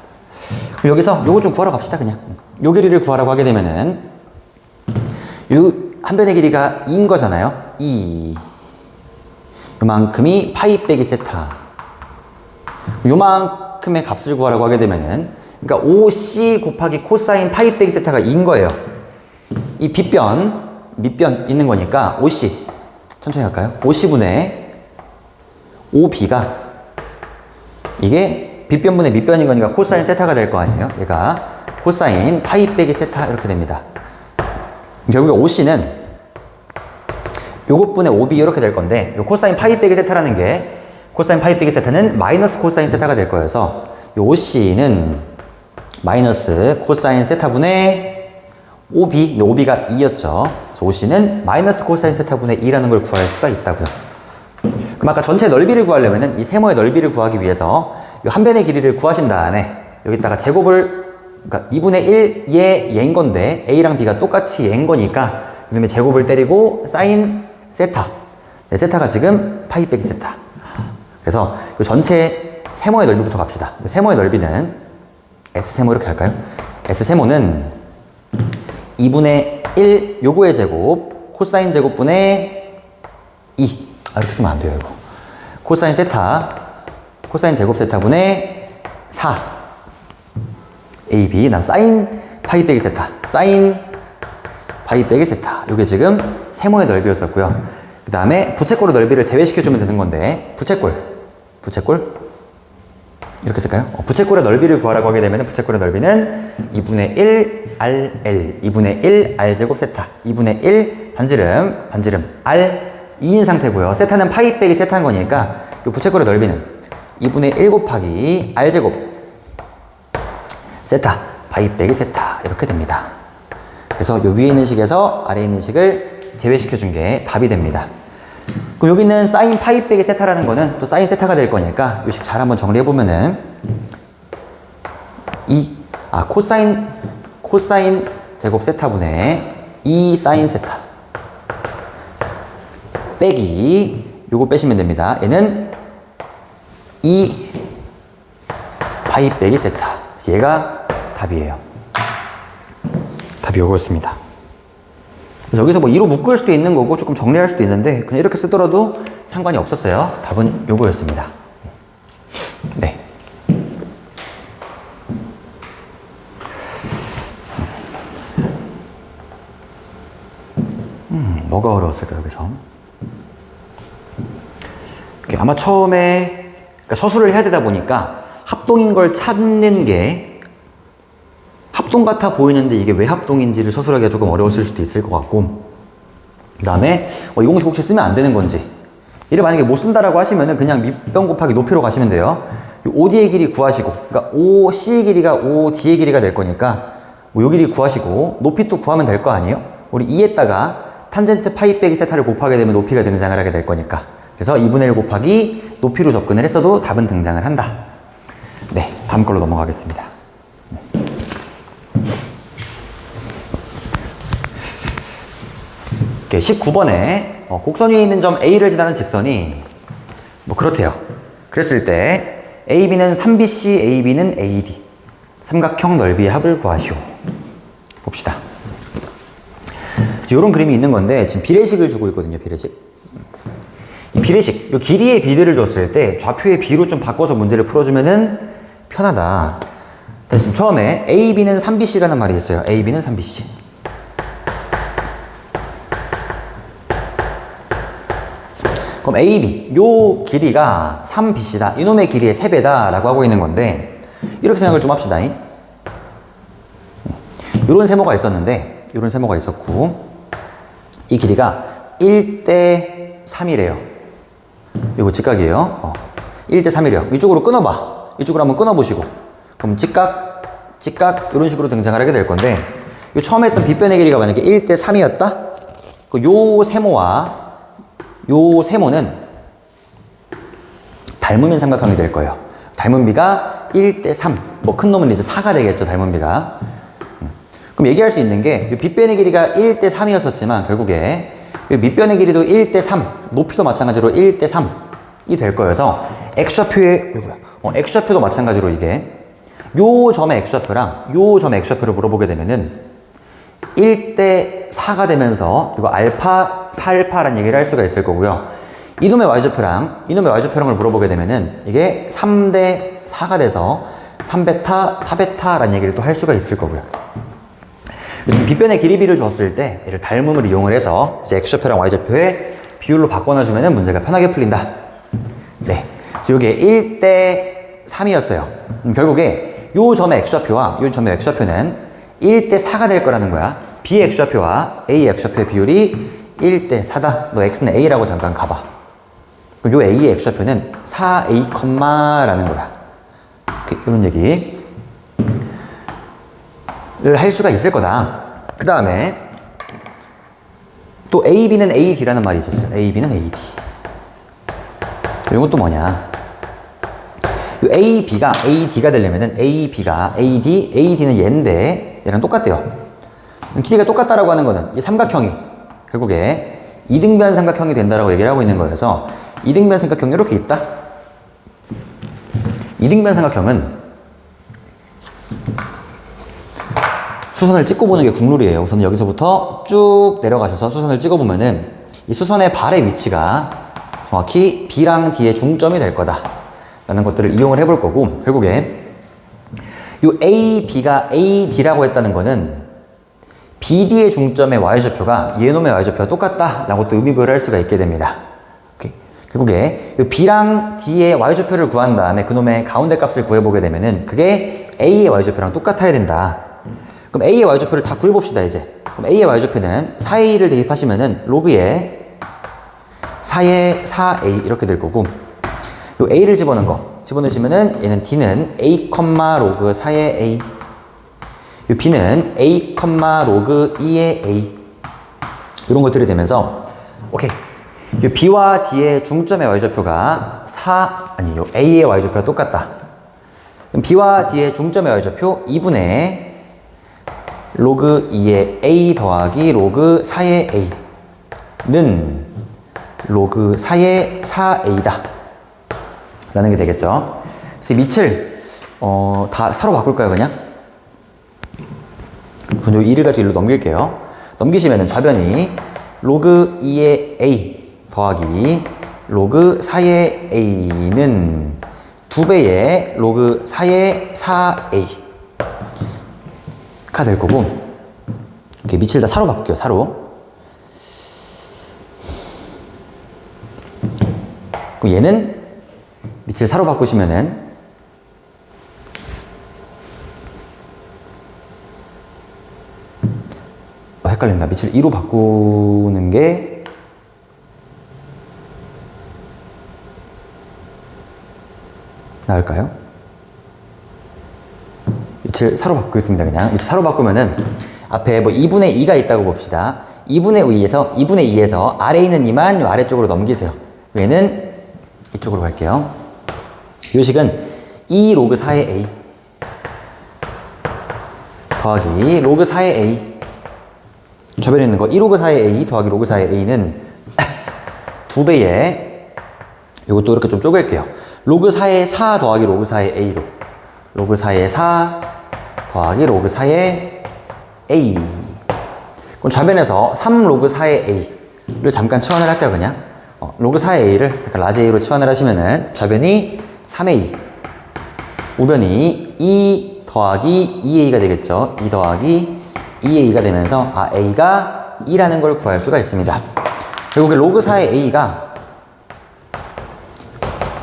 그럼 여기서 요거 좀 구하러 갑시다. 그냥 요 길이를 구하라고 하게 되면은 요 한 변의 길이가 2인 거잖아요. 2 요만큼이 파이 빼기 세타 요만큼의 값을 구하라고 하게 되면은 그러니까 OC 곱하기 코사인 파이 빼기 세타가 2인 거예요. 이 빗변 밑변 있는 거니까 OC 천천히 할까요? OC분의 OB가 이게 빗변분의 밑변인 거니까 코사인 세타가 될 거 아니에요? 얘가 코사인 파이 빼기 세타 이렇게 됩니다. 결국에 OC는 요것분의 OB 이렇게 될 건데 요 코사인 파이 빼기 세타라는 게 코사인 파이 빼기 세타는 마이너스 코사인 세타가 될 거여서 요 OC는 마이너스 코사인 세타분의 OB, OB가 2였죠. 그래서 OC는 마이너스 코사인 세타분의 2라는 걸 구할 수가 있다고요. 그럼 아까 전체 넓이를 구하려면은 이 세모의 넓이를 구하기 위해서 이 한 변의 길이를 구하신 다음에 여기다가 제곱을 그러니까 2분의 1 얘인 건데 A랑 B가 똑같이 얘인 거니까 그다음에 제곱을 때리고 사인 세타. 네, 세타가 지금 파이 빼기 세타. 그래서 이 전체 세모의 넓이부터 갑시다. 세모의 넓이는 S세모 이렇게 할까요? S세모는 2분의 1 요거의 제곱 코사인 제곱분의 2. 이렇게 쓰면 안 돼요, 이거. 코사인 세타, 코사인 제곱 세타분의 4. AB, 난 사인 파이 빼기 세타, 사인 파이 빼기 세타. 이게 지금 세모의 넓이였었고요. 그 다음에 부채꼴의 넓이를 제외시켜주면 되는 건데, 부채꼴. 이렇게 쓸까요? 부채꼴의 넓이를 구하라고 하게 되면 부채꼴의 넓이는 2분의 1 RL, 2분의 1 R제곱 세타, 2분의 1 반지름 R 2인 상태고요. 세타는 파이 빼기 세타인 거니까 이 부채꼴의 넓이는 2분의 1 곱하기 R제곱 세타, 파이 빼기 세타 이렇게 됩니다. 그래서 요 위에 있는 식에서 아래에 있는 식을 제외시켜준 게 답이 됩니다. 그럼 여기 있는 사인 파이 빼기 세타라는 거는 또 사인 세타가 될 거니까 이 식 잘 한번 정리해보면은 코사인 제곱 세타분의 2 사인 세타 빼기 요거 빼시면 됩니다. 얘는 2 파이 빼기 세타. 얘가 답이에요. 답이 요거였습니다. 여기서 뭐 2로 묶을 수도 있는 거고 조금 정리할 수도 있는데 그냥 이렇게 쓰더라도 상관이 없었어요. 답은 요거였습니다. 네. 뭐가 어려웠을까요, 여기서? 아마 처음에 그러니까 서술을 해야 되다 보니까 합동인 걸 찾는 게 합동 같아 보이는데 이게 왜 합동인지를 서술하기가 조금 어려웠을 수도 있을 것 같고, 그 다음에 이 공식 혹시 쓰면 안 되는 건지, 이를 만약에 못 쓴다라고 하시면은 그냥 밑변 곱하기 높이로 가시면 돼요. OD의 길이 구하시고, 그러니까 OC의 길이가 OD의 길이가 될 거니까 요 길이 구하시고 높이 또 구하면 될 거 아니에요? 우리 2에다가 탄젠트 파이 빼기 세타를 곱하게 되면 높이가 등장을 하게 될 거니까, 그래서 2분의 1 곱하기 높이로 접근을 했어도 답은 등장을 한다. 네, 다음 걸로 넘어가겠습니다. 19번에 곡선 위에 있는 점 A를 지나는 직선이 뭐 그렇대요. 그랬을 때 AB는 3BC, AB는 AD. 삼각형 넓이의 합을 구하시오. 봅시다. 이런 그림이 있는 건데 지금 비례식을 주고 있거든요. 비례식. 이 비례식, 이 길이의 비례를 줬을 때 좌표의 B로 좀 바꿔서 문제를 풀어주면은 편하다. 지금 처음에 AB는 3BC라는 말이 있어요. AB는 3BC. 그럼 AB, 요 길이가 3BC다. 이놈의 길이의 3배다. 라고 하고 있는 건데, 이렇게 생각을 좀 합시다. 요런 세모가 있었는데, 요런 세모가 있었고, 이 길이가 1대 3이래요. 요거 직각이에요. 1대 3이래요. 이쪽으로 끊어봐. 이쪽으로 한번 끊어보시고. 그럼 직각, 이런 식으로 등장을 하게 될 건데, 요 처음에 했던 빗변의 길이가 만약에 1대 3이었다? 요 세모와 요 세모는 닮으면 삼각형이 될 거예요. 닮은 비가 1대 3. 뭐 큰 놈은 이제 4가 되겠죠, 닮은 비가. 그럼 얘기할 수 있는 게, 이 빗변의 길이가 1대 3이었었지만, 결국에, 이 밑변의 길이도 1대 3, 높이도 마찬가지로 1대 3이 될 거여서, X좌표도 마찬가지로 이게, 요 점의 X좌표랑 요 점의 X좌표를 물어보게 되면은, 1대 4가 되면서, 이거 알파, 4알파라는 얘기를 할 수가 있을 거고요. 이놈의 Y좌표랑 이놈의 Y좌표랑을 물어보게 되면은, 이게 3대 4가 돼서, 3베타, 4베타라는 얘기를 또 할 수가 있을 거고요. 빗변의 길이비를 줬을 때 얘를 닮음을 이용을 해서 이제 X좌표랑 Y좌표의 비율로 바꿔놔주면 문제가 편하게 풀린다. 네, 그래서 이게 1대 3이었어요. 결국에 요 점의 X좌표와 요 점의 X좌표는 1대 4가 될 거라는 거야. B의 X좌표와 A의 X좌표의 비율이 1대 4다. 너 X는 A라고 잠깐 가봐. 그럼 요 A의 X좌표는 4A, 라는 거야. 이런 얘기. 를 할 수가 있을 거다. 그 다음에 또 AB는 AD라는 말이 있었어요. AB는 AD. 이건 또 뭐냐? 이 AB가 AD가 되려면은 AB가 AD, AD는 얘인데 얘랑 똑같대요. 길이가 똑같다라고 하는 거는 이 삼각형이 결국에 이등변 삼각형이 된다라고 얘기를 하고 있는 거여서 이등변 삼각형이 이렇게 있다. 이등변 삼각형은 수선을 찍고 보는 게 국룰이에요. 우선 여기서부터 쭉 내려가셔서 수선을 찍어 보면은 이 수선의 발의 위치가 정확히 B랑 D의 중점이 될 거다 라는 것들을 이용을 해볼 거고, 결국에 요 A, B가 A, D라고 했다는 거는 BD의 중점의 Y좌표가 얘놈의 Y좌표와 똑같다 라고 또 의미부여를 할 수가 있게 됩니다. 오케이. 결국에 요 B랑 D의 Y좌표를 구한 다음에 그놈의 가운데 값을 구해보게 되면은 그게 A의 Y좌표랑 똑같아야 된다. 그럼 A의 Y좌표를 다 구해봅시다 이제. 그럼 A의 Y좌표는 4A를 대입하시면은 로그에 4의 4A 이렇게 될 거고, 요 A를 집어넣으시면은 얘는 D는 A, 로그 4의 A, 요 B는 A, 로그 2의 A, 이런 것들이 되면서, 오케이. 요 B와 D의 중점의 Y좌표가 요 A의 Y좌표가 똑같다. 그럼 B와 D의 중점의 Y좌표 2분의 로그 2의 A 더하기 로그 4의 A는 로그 4의 4A다 라는 게 되겠죠. 그래서 밑을 다 사로 바꿀까요 그냥? 그럼 요 2를 가지고 1로 넘길게요. 넘기시면은 좌변이 로그 2의 A 더하기 로그 4의 A는 2배의 로그 4의 4A 가 될 거고, 이렇게 밑을 다 사로 바꿀게요. 사로. 그럼 얘는 밑을 사로 바꾸시면은 헷갈린다. 밑을 2로 바꾸는 게 나을까요? 밑을 사로 바꾸겠습니다. 그냥 밑을 사로 바꾸면은 앞에 뭐 2분의 2가 있다고 봅시다. 2분의 2에서 아래에 있는 2만 아래쪽으로 넘기세요. 얘는 이쪽으로 갈게요. 이 식은 2 로그 4의 A 더하기 로그 4의 A, 좌변에 있는 거 2 로그 4의 A 더하기 로그 4의 A는 2배의, 이것도 이렇게 좀 쪼갤게요. 로그 4의 4 더하기 로그 4의 A로 로그 4의 4 더하기 로그 4의 A. 그럼 좌변에서 3 로그 4의 A를 잠깐 치환을 할까요 그냥? 로그 4의 A를 잠깐 라지 A로 치환을 하시면은 좌변이 3A, 우변이 2 더하기 2A가 되겠죠. 2 더하기 2A가 되면서 A가 2라는 걸 구할 수가 있습니다. 결국에 로그 4의 A가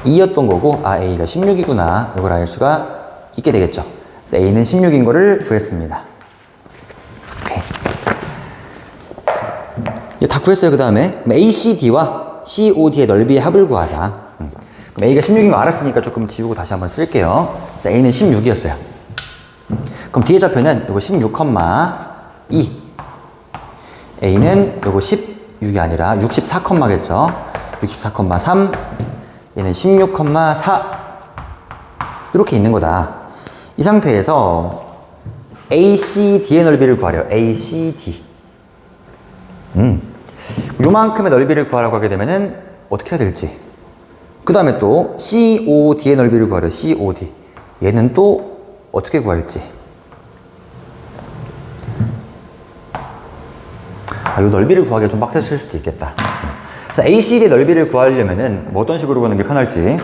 2였던 거고 A가 16이구나 이걸 알 수가 있게 되겠죠. 그래서 A는 16인 거를 구했습니다. 오케이. 이제 다 구했어요. 그 다음에 ACD와 COD의 넓이의 합을 구하자. 그럼 A가 16인 거 알았으니까 조금 지우고 다시 한번 쓸게요. 그래서 A는 16이었어요. 그럼 D의 좌표는 요거 16,2, A는 요거 16이 아니라 64겠죠. 64,3, 얘는 16,4 이렇게 있는 거다. 이 상태에서 ACD의 넓이를 구하래요. ACD. 요만큼의 넓이를 구하라고 하게 되면은 어떻게 해야 될지. 그 다음에 또 COD의 넓이를 구하래요. COD. 얘는 또 어떻게 구할지. 이 넓이를 구하기가 좀 빡세실 수도 있겠다. 그래서 ACD의 넓이를 구하려면은 뭐 어떤 식으로 구하는 게 편할지.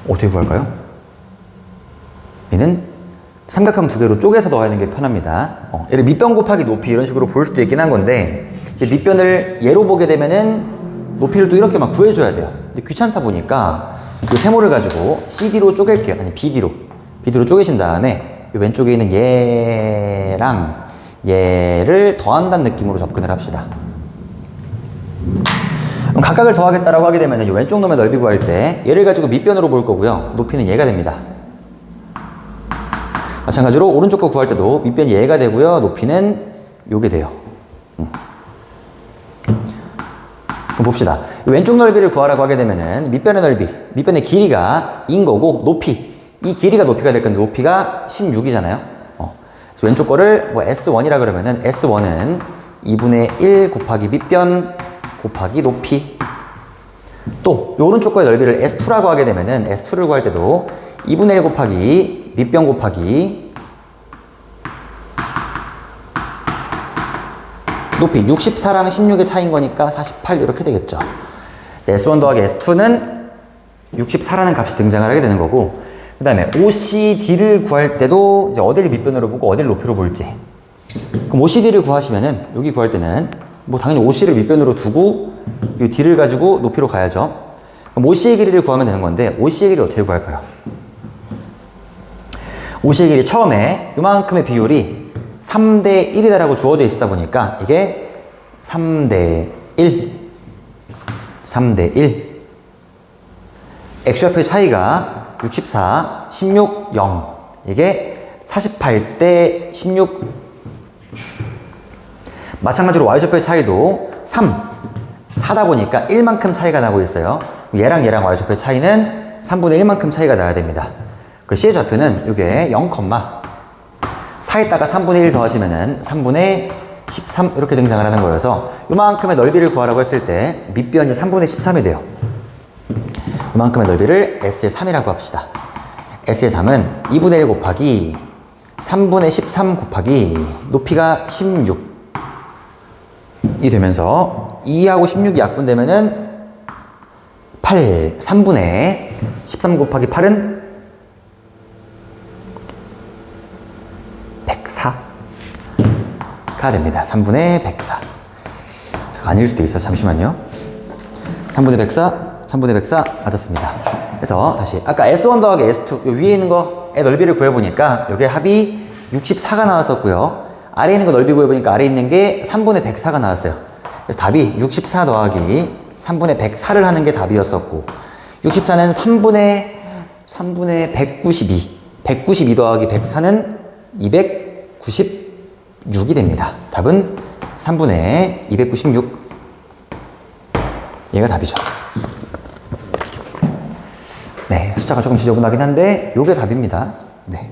어떻게 구할까요? 얘는 삼각형 두 개로 쪼개서 넣어야 하는 게 편합니다. 얘를 밑변 곱하기 높이 이런 식으로 볼 수도 있긴 한 건데, 이제 밑변을 얘로 보게 되면은 높이를 또 이렇게 막 구해줘야 돼요. 근데 귀찮다 보니까 이 세모를 가지고 CD로 쪼갤게요. 아니 BD로 쪼개신 다음에 이 왼쪽에 있는 얘랑 얘를 더한다는 느낌으로 접근을 합시다. 그럼 각각을 더하겠다라고 하게 되면 이 왼쪽 놈의 넓이 구할 때 얘를 가지고 밑변으로 볼 거고요. 높이는 얘가 됩니다. 마찬가지로 오른쪽 거 구할 때도 밑변이 얘가 되고요. 높이는 요게 돼요. 그럼 봅시다. 왼쪽 넓이를 구하라고 하게 되면은 밑변의 넓이, 밑변의 길이가 2인 거고 높이, 이 길이가 높이가 될 건데 높이가 16이잖아요. 그래서 왼쪽 거를 뭐 S1이라 그러면은 S1은 2분의 1 곱하기 밑변 곱하기 높이. 또 오른쪽 거의 넓이를 S2라고 하게 되면은 S2를 구할 때도 2분의 1 곱하기 밑변 곱하기 높이. 64랑 16의 차이인 거니까 48 이렇게 되겠죠. S1 더하기 S2는 64라는 값이 등장을 하게 되는 거고, 그 다음에 OCD를 구할 때도 이제 어디를 밑변으로 보고 어디를 높이로 볼지. 그럼 OCD를 구하시면은 여기 구할 때는 뭐 당연히 OC를 밑변으로 두고 이 D를 가지고 높이로 가야죠. 그럼 OC의 길이를 구하면 되는 건데 OC의 길이 어떻게 구할까요? OC의 길이 처음에 요만큼의 비율이 3대 1이다라고 주어져 있다 보니까 이게 3대 1 3대 1 X좌표의 차이가 64, 16, 0 이게 48대 16. 마찬가지로 Y좌표의 차이도 3, 4다 보니까 1만큼 차이가 나고 있어요. 얘랑 얘랑 Y좌표의 차이는 3분의 1만큼 차이가 나야 됩니다. 그 C의 좌표는 이게 0, 4에다가 3분의 1 더하시면은 3분의 13 이렇게 등장을 하는 거여서 요만큼의 넓이를 구하라고 했을 때 밑변이 3분의 13이 돼요. 요만큼의 넓이를 S의 3이라고 합시다. S의 3은 2분의 1 곱하기 3분의 13 곱하기 높이가 16이 되면서 2하고 16이 약분되면은 8, 3분의 13 곱하기 8은 104가 됩니다. 3분의 104. 아닐 수도 있어. 잠시만요. 3분의 104, 3분의 104 맞았습니다. 그래서 다시 아까 S1 더하기 S2 요 위에 있는 거의 넓이를 구해보니까 여기에 합이 64가 나왔었고요. 아래에 있는 거 넓이 구해보니까 아래에 있는 게 3분의 104가 나왔어요. 그래서 답이 64 더하기 3분의 104를 하는 게 답이었었고 64는 3분의 192 더하기 104는 296이 됩니다. 답은 3분의 296. 얘가 답이죠. 네, 숫자가 조금 지저분하긴 한데 요게 답입니다. 네.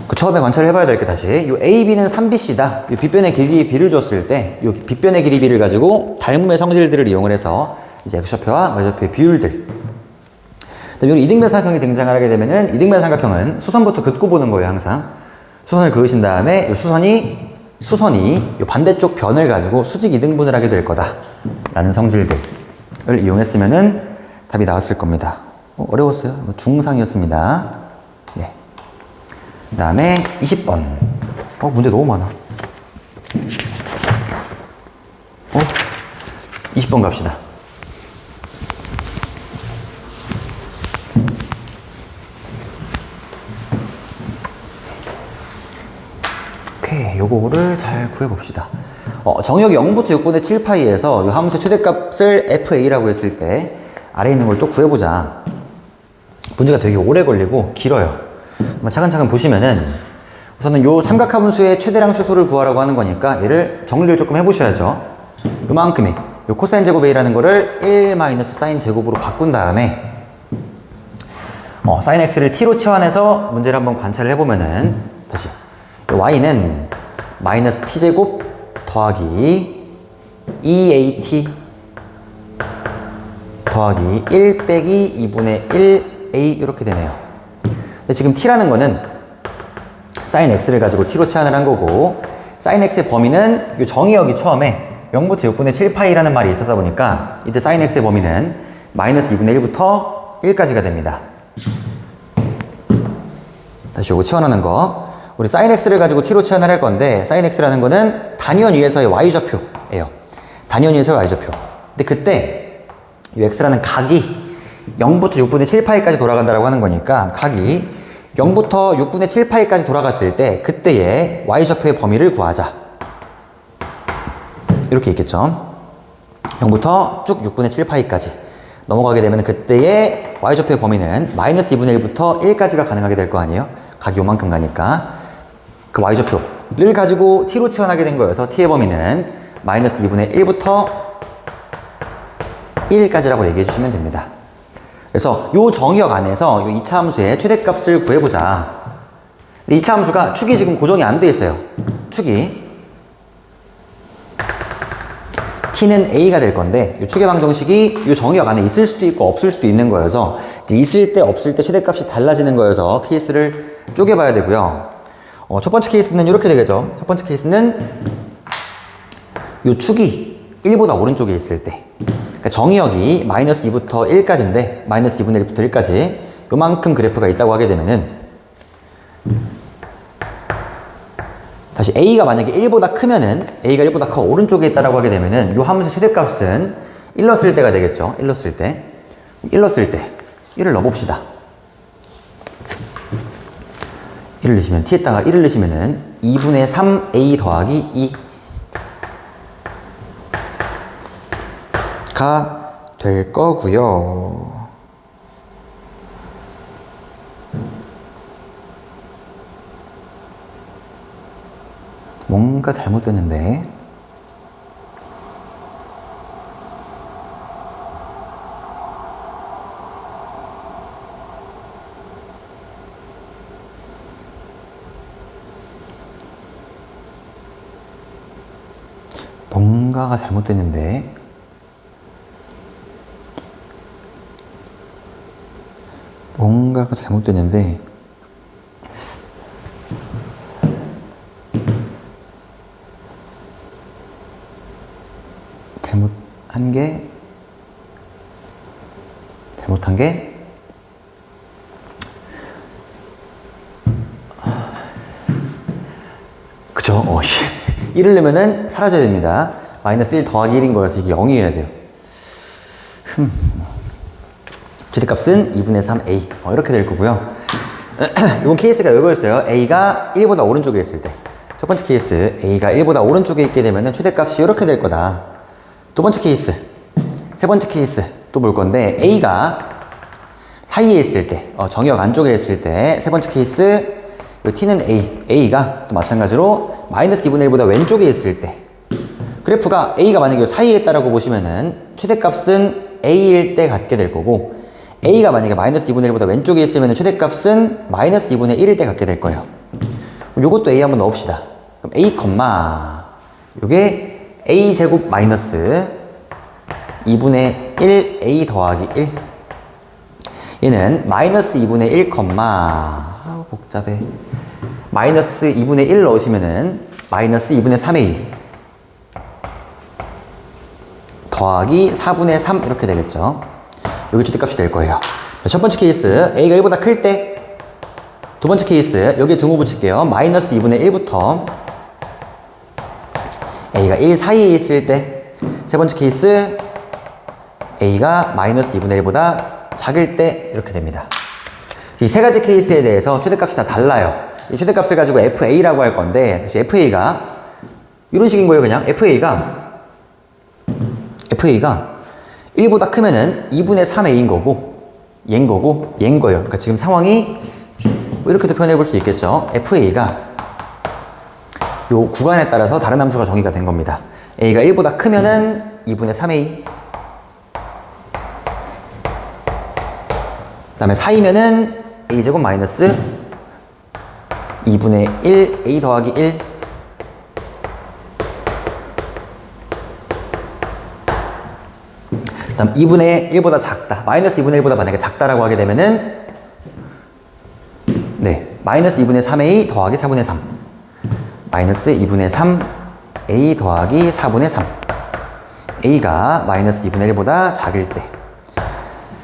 그 처음에 관찰을 해봐야 될 게 다시 요 A, B는 3BC다. 요 빗변의 길이 B를 줬을 때 요 빗변의 길이 B를 가지고 닮음의 성질들을 이용을 해서 이제 X좌표와 Y좌표의 비율들. 여기 이등변 삼각형이 등장을 하게 되면은 이등변 삼각형은 수선부터 긋고 보는 거예요, 항상. 수선을 그으신 다음에 요 수선이 요 반대쪽 변을 가지고 수직 이등분을 하게 될 거다. 라는 성질들을 이용했으면은 답이 나왔을 겁니다. 어려웠어요. 중상이었습니다. 네. 그 다음에 20번. 문제 너무 많아. 20번 갑시다. 오케이, 요거를 잘 구해봅시다. 정역이 0부터 6분의 7파이에서 이 함수의 최대값을 FA라고 했을 때 아래에 있는 걸 또 구해보자. 문제가 되게 오래 걸리고 길어요. 차근차근 보시면은 우선은 요 삼각함수의 최대랑 최소를 구하라고 하는 거니까 얘를 정리를 조금 해보셔야죠. 요만큼이 요 코사인 제곱 A라는 거를 1 마이너스 사인 제곱으로 바꾼 다음에 사인 X를 T로 치환해서 문제를 한번 관찰을 해보면은 다시 Y는 마이너스 T제곱 더하기 2AT 더하기 1 빼기 2분의 1A 이렇게 되네요. 근데 지금 T라는 거는 사인 X를 가지고 T로 치환을 한 거고 사인 X의 범위는 이 정의역이 처음에 0부터 6분의 7파이라는 말이 있었다 보니까 이때 사인 X의 범위는 마이너스 2분의 1부터 1까지가 됩니다. 다시 요거 치환하는 거. 우리 사인 X를 가지고 T로 치환을 할 건데 사인 X라는 거는 단위원 위에서의 Y좌표예요. 단위원 위에서의 Y좌표. 근데 그때 이 X라는 각이 0부터 6분의 7파이까지 돌아간다고 하는 거니까 각이 0부터 6분의 7파이까지 돌아갔을 때 그때의 Y좌표의 범위를 구하자. 이렇게 있겠죠. 0부터 쭉 6분의 7파이까지 넘어가게 되면 그때의 Y좌표의 범위는 마이너스 2분의 1부터 1까지가 가능하게 될 거 아니에요. 각이 요만큼 가니까 그 Y좌표를 가지고 T로 치환하게 된 거여서 T의 범위는 마이너스 2분의 1부터 1까지라고 얘기해 주시면 됩니다. 그래서 요 정의역 안에서 요 2차 함수의 최대값을 구해보자. 근데 2차 함수가 축이 지금 고정이 안 돼 있어요. 축이. t는 a가 될 건데 이 축의 방정식이 이 정의역 안에 있을 수도 있고 없을 수도 있는 거여서 있을 때 없을 때 최대값이 달라지는 거여서 케이스를 쪼개봐야 되고요. 첫 번째 케이스는 이렇게 되겠죠. 첫 번째 케이스는 이 축이 1보다 오른쪽에 있을 때, 그러니까 정의역이 마이너스 2부터 1까지인데 마이너스 2분의 1부터 1까지 요만큼 그래프가 있다고 하게 되면은 다시 a가 만약에 1보다 크면은 a가 1보다 커 오른쪽에 있다라고 하게 되면은 요 함수의 최대값은 1 넣었을 때가 되겠죠. 1 넣었을 때 1을 넣어봅시다. 1을 넣으시면 t에다가 1을 넣으시면은 2분의 3a 더하기 2가 될 거고요. 뭔가 잘못됐는데. 뭔가가 잘못됐는데. 뭔가가 잘못됐는데. 잘못한 게 그쵸? 1을 넣으면은 사라져야 됩니다. 마이너스 1 더하기 1인 거여서 이게 0이어야 돼요. 최대값은 2분의 3a 이렇게 될 거고요. 이번 케이스가 이거였어요. a가 1보다 오른쪽에 있을 때. 첫 번째 케이스 a가 1보다 오른쪽에 있게 되면은 최대값이 이렇게 될 거다. 두 번째 케이스, 세 번째 케이스 또 볼 건데 a가 사이에 있을 때, 정의역 안쪽에 있을 때, 세 번째 케이스 t는 a가 또 마찬가지로 마이너스 2분의 1보다 왼쪽에 있을 때 그래프가 a가 만약에 사이에 있다라고 보시면은 최대값은 a일 때 갖게 될 거고 a가 만약에 마이너스 2분의 1보다 왼쪽에 있으면 최대값은 마이너스 2분의 1일 때 갖게 될 거예요. 요것도 a 한번 넣읍시다. 그럼 a, 요게 a 제곱 마이너스 2분의 1 a 더하기 1 얘는 마이너스 2분의 1, 복잡해. 마이너스 2분의 1 넣으시면은 마이너스 2분의 3a 더하기 4분의 3 이렇게 되겠죠. 여기 최대값이 될 거예요. 첫 번째 케이스 a가 1보다 클 때, 두 번째 케이스 여기에 등호 붙일게요. 마이너스 2분의 1부터 a가 1 사이에 있을 때, 세 번째 케이스 a가 마이너스 2분의 1보다 작을 때 이렇게 됩니다. 이 세 가지 케이스에 대해서 최대값이 다 달라요. 이 최대값을 가지고 FA라고 할 건데 다시 FA가 이런 식인 거예요. 그냥 FA가 1보다 크면은 2분의 3A인 거고 얘인 거고 얘인 거예요. 그러니까 지금 상황이 뭐 이렇게도 표현해 볼 수 있겠죠. FA가 요 구간에 따라서 다른 함수가 정의가 된 겁니다. A가 1보다 크면은 2분의 3A 그 다음에 사이면은 a제곱 마이너스 2분의 1 a 더하기 1 그 다음 2분의 1보다 작다. 마이너스 2분의 1보다 만약에 작다라고 하게 되면은 마이너스 2분의 3a 더하기 4분의 3 마이너스 2분의 3 a 더하기 4분의 3 a가 마이너스 2분의 1보다 작을 때.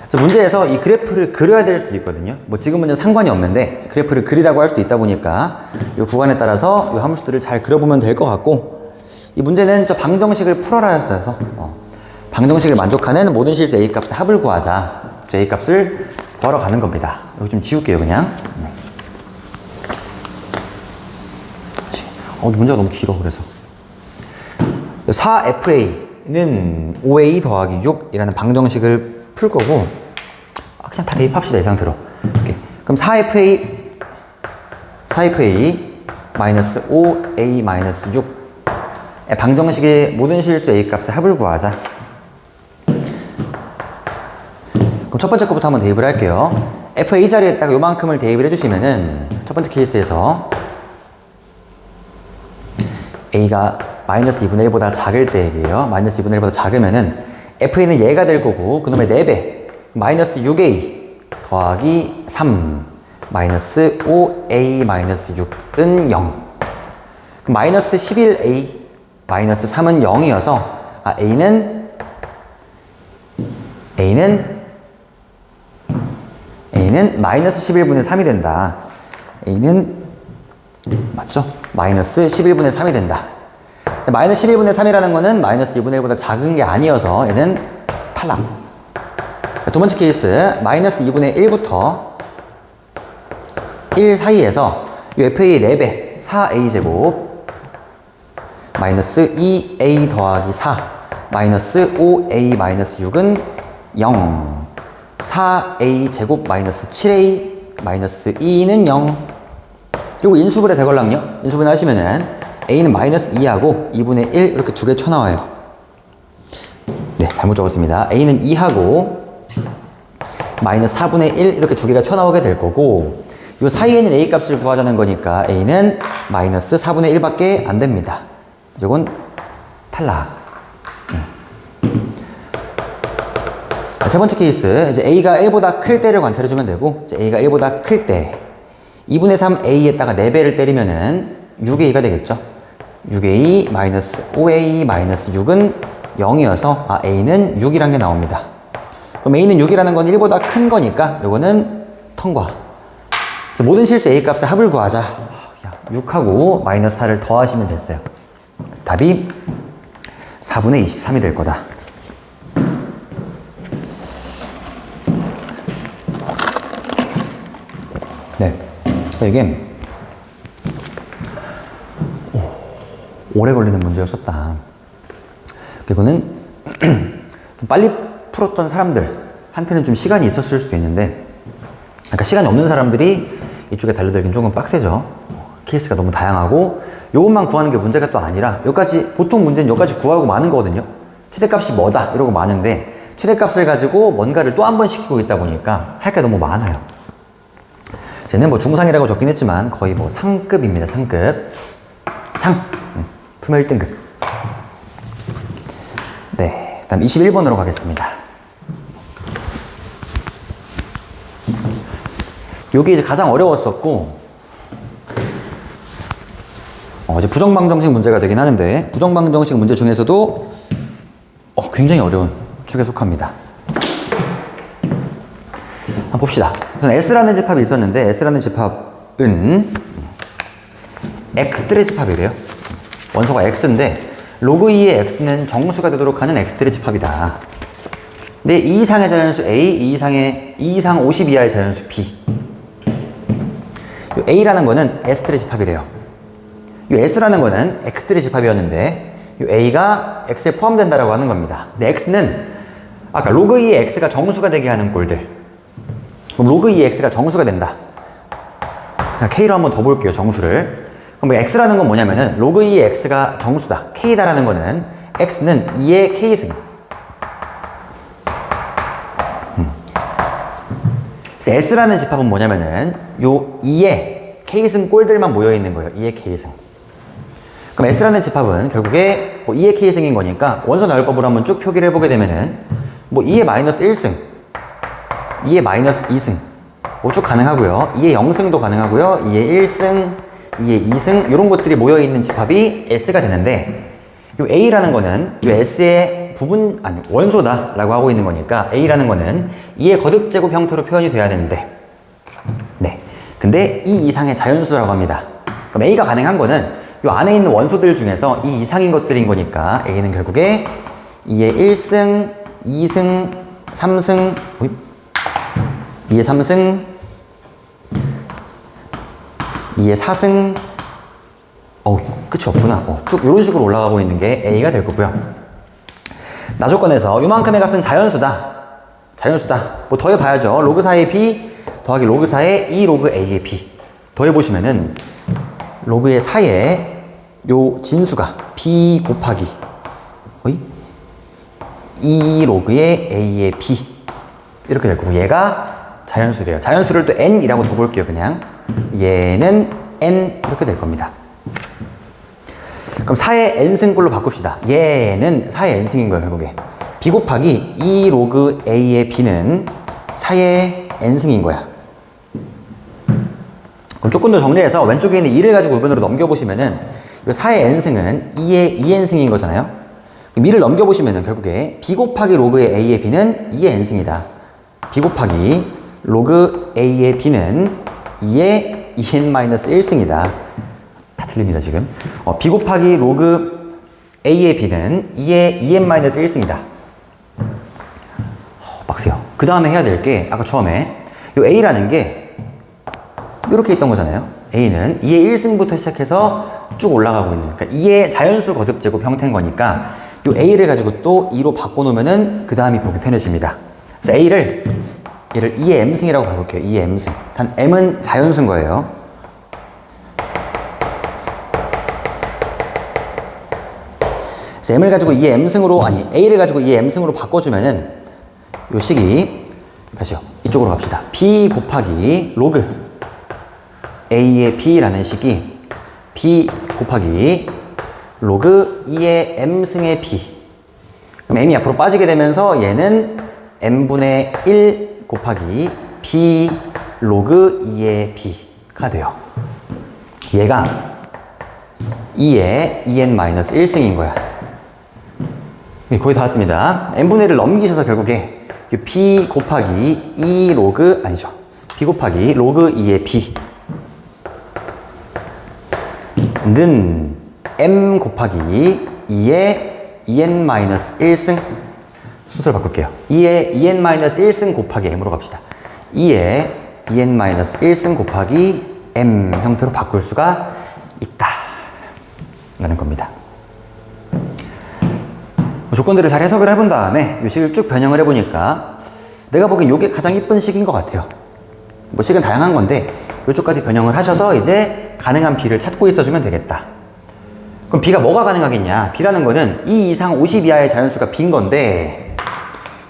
그래서 문제에서 이 그래프를 그려야 될 수도 있거든요. 뭐 지금은 상관이 없는데 그래프를 그리라고 할 수도 있다 보니까 이 구간에 따라서 이 함수들을 잘 그려보면 될 것 같고, 이 문제는 저 방정식을 풀어라 였어서 방정식을 만족하는 모든 실수 a 값의 합을 구하자. 저 a 값을 구하러 가는 겁니다. 여기 좀 지울게요 그냥. 문제가 너무 길어. 그래서 4fa는 5a 더하기 6이라는 방정식을 풀 거고, 그냥 다 대입합시다. 이 상태로. 오케이. 그럼 4fa 마이너스 5a 마이너스 6 방정식의 모든 실수 a 값의 합을 구하자. 그럼 첫 번째 거부터 한번 대입을 할게요. FA 자리에다가 요만큼을 대입을 해주시면은 첫 번째 케이스에서 A가 마이너스 2분의 1보다 작을 때 얘기예요. 마이너스 2분의 1보다 작으면은 FA는 얘가 될 거고 그놈의 4배 마이너스 6A 더하기 3 마이너스 5A 마이너스 6은 0 마이너스 11A 마이너스 3은 0이어서 A는 마이너스 11분의 3이 된다. A는 맞죠? 마이너스 11분의 3이 된다. 마이너스 11분의 3이라는 거는 마이너스 2분의 1보다 작은 게 아니어서 얘는 탈락. 두 번째 케이스 마이너스 2분의 1부터 1 사이에서 이 FA의 4배 4A제곱 마이너스 2A 더하기 4 마이너스 5A 마이너스 6은 0 4A제곱 마이너스 7A 마이너스 2는 0 요거 인수분해 되걸랑요. 인수분해 하시면은 A는 마이너스 2하고 2분의 1 이렇게 두 개 쳐나와요. 네, 잘못 적었습니다. A는 2하고 마이너스 4분의 1 이렇게 두 개가 쳐나오게 될 거고 요 사이에 있는 A 값을 구하자는 거니까 A는 마이너스 4분의 1밖에 안 됩니다. 이건 탈락. 세 번째 케이스 이제 A가 1보다 클 때를 관찰해 주면 되고 이제 A가 1보다 클 때 2분의 3 A에다가 4배를 때리면은 6A가 되겠죠. 6A 마이너스 5A 마이너스 6은 0이어서 A는 6이란 게 나옵니다. 그럼 A는 6이라는 건 1보다 큰 거니까 요거는 통과. 그래서 모든 실수 A 값의 합을 구하자. 6하고 마이너스 4를 더하시면 됐어요. 답이 4분의 23이 될 거다. 네. 이게 오래 걸리는 문제였었다. 이거는 좀 빨리 풀었던 사람들한테는 좀 시간이 있었을 수도 있는데, 그러니까 시간이 없는 사람들이 이쪽에 달려들긴 조금 빡세죠. 케이스가 너무 다양하고, 요것만 구하는 게 문제가 또 아니라, 여기까지, 보통 문제는 여기까지 구하고 마는 거거든요. 최대값이 뭐다? 이러고 마는데, 최대값을 가지고 뭔가를 또 한 번 시키고 있다 보니까 할 게 너무 많아요. 쟤는 뭐 중상이라고 적긴 했지만, 거의 뭐 상급입니다, 상급. 품의 1등급. 네. 그 다음 21번으로 가겠습니다. 요게 이제 가장 어려웠었고, 이제 부정방정식 문제가 되긴 하는데, 부정방정식 문제 중에서도 굉장히 어려운 축에 속합니다. 한번 봅시다. 우선 S라는 집합이 있었는데, S라는 집합은 X들의 집합이래요. 원소가 X인데, 로그 2의 X는 정수가 되도록 하는 X들의 집합이다. 근데 2 이상의 자연수 A, 2 이상 50 이하의 자연수 B. 요 A라는 거는 S들의 집합이래요. 요 S라는 거는 X들의 집합이었는데, 요 A가 X에 포함된다라고 하는 겁니다. 근데 X는 아까 로그 2의 X가 정수가 되게 하는 꼴들. 그럼 로그 2의 X가 정수가 된다. 자, K로 한번 더 볼게요, 정수를. 그럼 X라는 건 뭐냐면은, 로그 2의 X가 정수다. K다라는 거는, X는 2의 K승. 그래서 S라는 집합은 뭐냐면은, 요 2의 K승 꼴들만 모여있는 거예요. 2의 K승. 그럼 S라는 집합은 결국에 뭐 2의 K승인 거니까, 원소 나열법으로 한번 쭉 표기를 해보게 되면은, 뭐 2의 마이너스 1승, 2의 마이너스 2승, 뭐 쭉 가능하고요. 2의 0승도 가능하고요. 2의 1승, 2의 2승, 이런 것들이 모여있는 집합이 S가 되는데, 요 A라는 거는 요 S의 원소다 라고 하고 있는 거니까, A라는 거는 2의 거듭제곱 형태로 표현이 돼야 되는데, 네. 근데 2 이상의 자연수라고 합니다. 그럼 A가 가능한 거는 요 안에 있는 원소들 중에서 2 이상인 것들인 거니까, A는 결국에 2의 1승, 2승, 3승, 2의 3승, 2의 4승, 끝이 없구나. 쭉 이런 식으로 올라가고 있는 게 A가 될 거고요. 나조건에서 요만큼의 값은 자연수다. 뭐 더해봐야죠. 로그 4의 B 더하기 로그 4의 2 로그 A의 B. 더해보시면은, 로그의 4의 요 진수가 B 곱하기 2 로그의 A의 B. 이렇게 될 거고, 얘가 자연수래요. 자연수를 또 n이라고 더 볼게요. 그냥 얘는 n 이렇게 될 겁니다. 그럼 4의 n승꼴로 바꿉시다. 얘는 4의 n승인 거예요. 결국에 b 곱하기 2 로그 a의 b는 4의 n승인 거야. 그럼 조금 더 정리해서 왼쪽에 있는 2를 가지고 우변으로 넘겨보시면은 이 4의 n승은 2의 2n승인 거잖아요. 2를 넘겨보시면은 결국에 b 곱하기 로그의 a의 b는 2의 n승이다. b 곱하기 로그 a의 b는 2의 2n-1승이다. 다 틀립니다 지금. b 곱하기 로그 a의 b는 2의 2n-1승이다. 빡세요. 그 다음에 해야 될 게 아까 처음에 이 a라는 게 이렇게 있던 거잖아요. a는 2의 1승부터 시작해서 쭉 올라가고 있는, 그러니까 2의 자연수 거듭 제곱 형태인 거니까 이 a를 가지고 또 2로 바꿔놓으면은 그 다음이 보기 편해집니다. 그래서 얘를 2의 m승이라고 바꿀게요. 2의 m승. 단 m은 자연수인 거예요. 그래서 m을 가지고 2의 m승으로, 아니 a를 가지고 2의 m승으로 바꿔주면은 요 식이, 다시요, 이쪽으로 갑시다. b 곱하기 로그 a의 b라는 식이 b 곱하기 로그 2의 m승의 b. 그럼 m이 앞으로 빠지게 되면서 얘는 m분의 1 곱하기 b 로그 2의 b가 돼요. 얘가 2의 2n-1승인 거야. 거의 다 왔습니다. n분의 1을 넘기셔서 결국에 b 곱하기 2 로그, 아니죠, b 곱하기 로그 2의 b 는 m 곱하기 2의 2n-1승. 순서를 바꿀게요. 2의 2n-1승 곱하기 m으로 갑시다. 2의 2n-1승 곱하기 m 형태로 바꿀 수가 있다 라는 겁니다. 조건들을 잘 해석을 해본 다음에 이 식을 쭉 변형을 해보니까 내가 보기엔 이게 가장 이쁜 식인 것 같아요. 뭐 식은 다양한 건데 이쪽까지 변형을 하셔서 이제 가능한 b를 찾고 있어주면 되겠다. 그럼 b가 뭐가 가능하겠냐? b라는 거는 2 이상 50 이하의 자연수가 b인 건데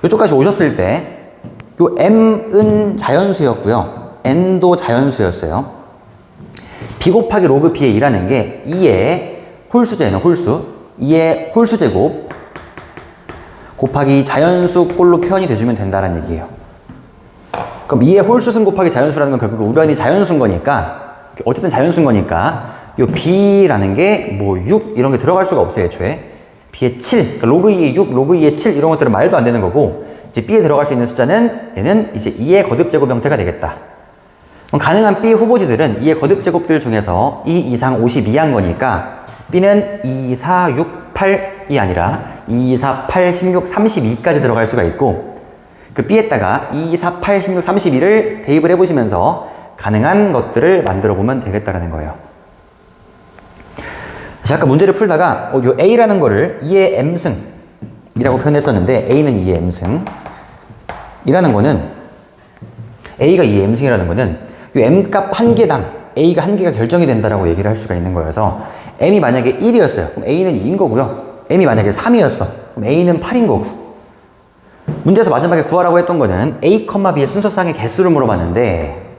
이쪽까지 오셨을 때 요 m은 자연수였고요, n도 자연수였어요. b 곱하기 로그 b의 2라는 게 2의 홀수제는 홀수, 2의 홀수제곱 곱하기 자연수 꼴로 표현이 돼주면 된다는 얘기예요. 그럼 2의 홀수승 곱하기 자연수라는 건 결국 우변이 자연수인 거니까, 어쨌든 자연수인 거니까 요 b라는 게 뭐 6 이런 게 들어갈 수가 없어요. 애초에 b의 7, 그러니까 로그 2의 6, 로그 2의 7 이런 것들은 말도 안 되는 거고, 이제 b에 들어갈 수 있는 숫자는 얘는 이제 2의 거듭제곱 형태가 되겠다. 그럼 가능한 b 후보지들은 2의 거듭제곱들 중에서 2 이상 50 이하인 거니까 b는 2, 4, 6, 8이 아니라 2, 4, 8, 16, 32까지 들어갈 수가 있고, 그 b에다가 2, 4, 8, 16, 32를 대입을 해보시면서 가능한 것들을 만들어 보면 되겠다라는 거예요. 아까 문제를 풀다가 요 a라는 거를 2의 m승이라고 표현했었는데 a는 2의 m승 이라는 거는, a가 2의 m승이라는 거는 요 m값 한 개당 a가 한 개가 결정이 된다라고 얘기를 할 수가 있는 거여서, m이 만약에 1이었어요. 그럼 a는 2인 거고요. m이 만약에 3이었어. 그럼 a는 8인 거고. 문제에서 마지막에 구하라고 했던 거는 a, b의 순서상의 개수를 물어봤는데,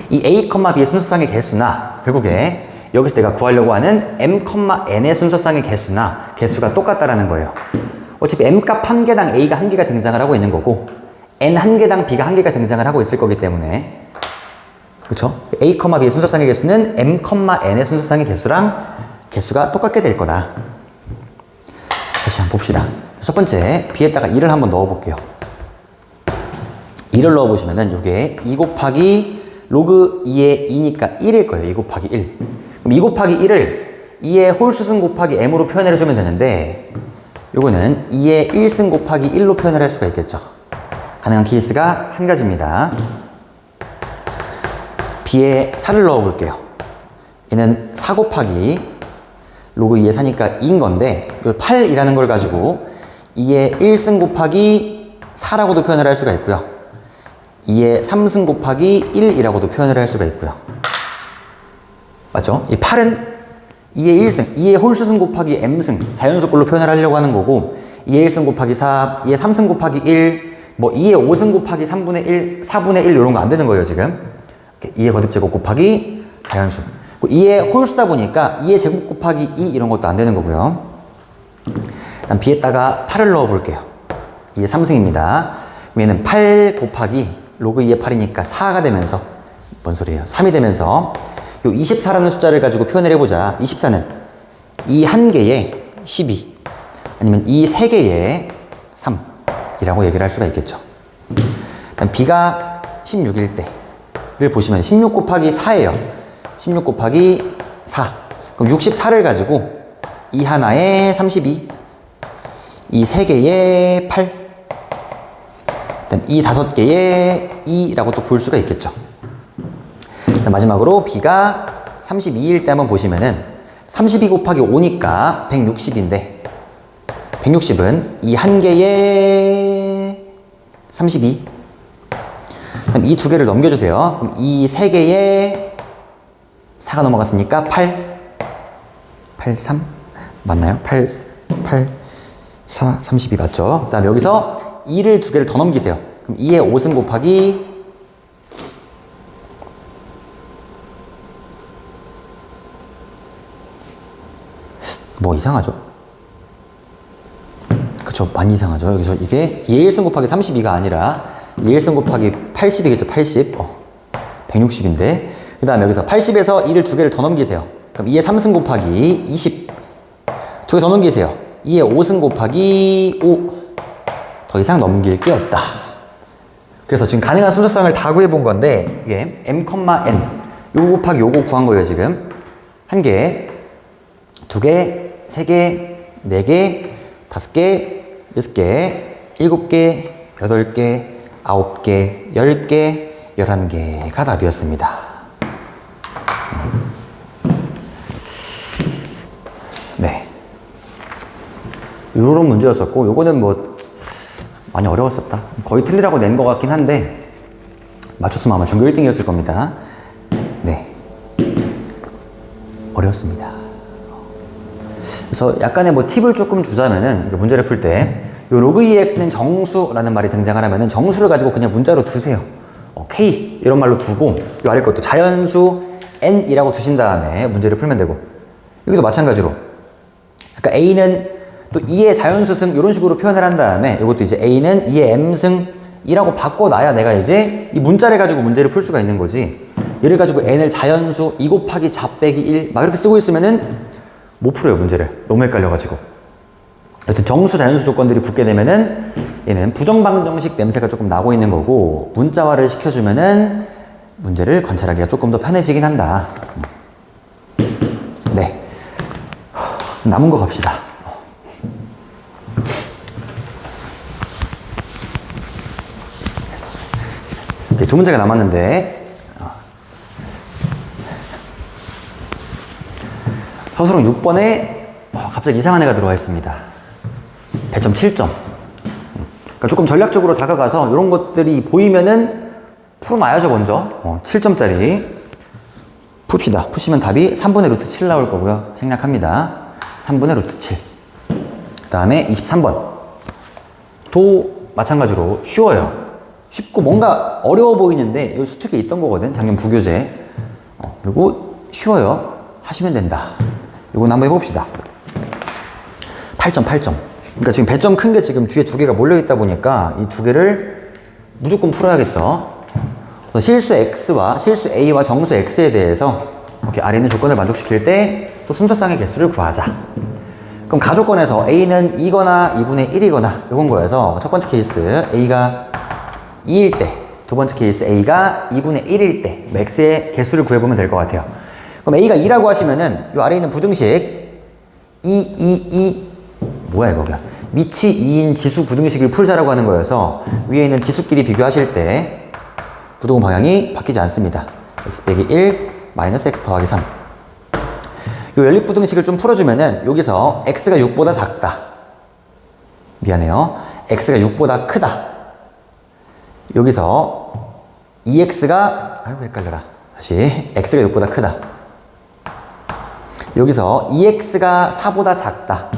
이 a, b의 순서상의 개수나 결국에 여기서 내가 구하려고 하는 m, n의 순서상의 개수가 똑같다라는 거예요. 어차피 m값 한 개당 a가 한 개가 등장을 하고 있는 거고, n 한 개당 b가 한 개가 등장을 하고 있을 거기 때문에, 그쵸? a, b의 순서상의 개수는 m, n의 순서상의 개수가 똑같게 될 거다. 다시 한번 봅시다. 첫 번째 b에다가 2를 한번 넣어 볼게요. 2를 넣어 보시면은 요게 2 곱하기 로그 2의 2니까 1일 거예요. 2 곱하기 1. 그럼 2 곱하기 1을 2의 홀수승 곱하기 m으로 표현을 해주면 되는데, 요거는 2의 1승 곱하기 1로 표현을 할 수가 있겠죠. 가능한 케이스가 한 가지입니다. b에 4를 넣어 볼게요. 얘는 4 곱하기 로그 2의 4니까 2인 건데, 8이라는 걸 가지고 2의 1승 곱하기 4라고도 표현을 할 수가 있고요. 2의 3승 곱하기 1이라고도 표현을 할 수가 있고요. 맞죠? 이 8은 2의 1승, 2의 홀수승 곱하기 m승, 자연수꼴로 표현을 하려고 하는 거고, 2의 1승 곱하기 4, 2의 3승 곱하기 1, 뭐 2의 5승 곱하기 3분의 1, 4분의 1 이런 거 안 되는 거예요, 지금. 2의 거듭제곱 곱하기 자연수. 2의 홀수다 보니까 2의 제곱 곱하기 2 이런 것도 안 되는 거고요. 일단 b에다가 8을 넣어 볼게요. 2의 3승입니다. 얘는 8 곱하기 로그 2의 8이니까 4가 되면서 뭔 소리예요? 3이 되면서 요 24라는 숫자를 가지고 표현을 해보자. 24는 이 한 개에 12 아니면 이 세 개에 3이라고 얘기를 할 수가 있겠죠. 일단 b가 16일 때를 보시면 16 곱하기 4예요. 16 곱하기 4. 그럼 64를 가지고 이 하나에 32, 이 세 개에 8, 그다음 이 5개에 2라고 또 볼 수가 있겠죠. 마지막으로 b가 32일 때 한번 보시면은 32 곱하기 5니까 160인데 160은 이 한 개에 32. 그럼 이 두 개를 넘겨주세요. 그럼 이 세 개에 4가 넘어갔으니까 8, 8, 3 맞나요? 8, 4, 32 맞죠? 그 다음 여기서 2를 두 개를 더 넘기세요. 그럼 2의 5승 곱하기 뭐 이상하죠? 그쵸, 많이 이상하죠. 여기서 이게 2의 1승 곱하기 32가 아니라 2의 1승 곱하기 80이겠죠. 80. 160인데 그 다음에 여기서 80에서 2를 두 개를 더 넘기세요. 그럼 2의 3승 곱하기 20 두 개 더 넘기세요. 2의 5승 곱하기 5 더 이상 넘길 게 없다. 그래서 지금 가능한 순서상을 다 구해본 건데 이게 m, n 요거 곱하기 요거 구한 거예요. 지금 한 개, 두 개, 세 개, 네 개, 다섯 개, 여섯 개, 일곱 개, 여덟 개, 아홉 개, 10개, 11개가 답이었습니다. 네. 요런 문제였었고, 요거는 뭐, 많이 어려웠었다. 거의 틀리라고 낸 것 같긴 한데, 맞췄으면 아마 전교 1등이었을 겁니다. 네. 어려웠습니다. 그래서 약간의 뭐 팁을 조금 주자면은, 문제를 풀 때, 요 로그 2x는 정수라는 말이 등장을 하면은 정수를 가지고 그냥 문자로 두세요. k 이런 말로 두고 요 아래 것도 자연수 n이라고 두신 다음에 문제를 풀면 되고 여기도 마찬가지로 그러니까 a는 또 2의 자연수승 이런 식으로 표현을 한 다음에 이것도 이제 a는 2의 m승이라고 바꿔놔야 내가 이제 이 문자를 가지고 문제를 풀 수가 있는 거지. 얘를 가지고 n을 자연수 2 곱하기 자 빼기 1 막 이렇게 쓰고 있으면은 못 풀어요 문제를. 너무 헷갈려가지고. 여튼 정수 자연수 조건들이 붙게 되면은 얘는 부정방정식 냄새가 조금 나고 있는 거고 문자화를 시켜주면은 문제를 관찰하기가 조금 더 편해지긴 한다. 네. 남은 거 갑시다. 이렇게 두 문제가 남았는데 서술은 6번에 갑자기 이상한 애가 들어와 있습니다. 배점 7점. 그러니까 조금 전략적으로 다가가서 이런 것들이 보이면은 풀어놔야죠 먼저. 7점짜리 풉시다. 푸시면 답이 3분의 루트 7 나올 거고요. 생략합니다. 3분의 루트 7. 그 다음에 23번 도 마찬가지로 쉬워요. 쉽고 뭔가 어려워 보이는데 여기 수특에 있던 거거든. 작년 부교재. 그리고 쉬워요. 하시면 된다. 이건 한번 해봅시다. 8점 8점. 그러니까 지금 배점 큰 게 지금 뒤에 두 개가 몰려있다 보니까 이 두 개를 무조건 풀어야겠죠. 실수 X와 실수 A와 정수 X에 대해서 이렇게 아래 있는 조건을 만족시킬 때 또 순서상의 개수를 구하자. 그럼 가조건에서 A는 2거나 2분의 1이거나 이건 거여서 첫 번째 케이스 A가 2일 때, 두 번째 케이스 A가 2분의 1일 때 X의 개수를 구해보면 될 것 같아요. 그럼 A가 2라고 하시면은 이 아래 있는 부등식 2 뭐야 이거가 미치 2인 지수 부등식을 풀자라고 하는 거여서 위에 있는 지수끼리 비교하실 때 부등호 방향이 바뀌지 않습니다. x 빼기 1 마이너스 x 더하기 3. 요 연립 부등식을 좀 풀어주면은 여기서 x가 6보다 작다. 미안해요. x가 6보다 크다. 여기서 2x가 아이고 헷갈려라. 다시 x가 6보다 크다. 여기서 2x가 4보다 작다.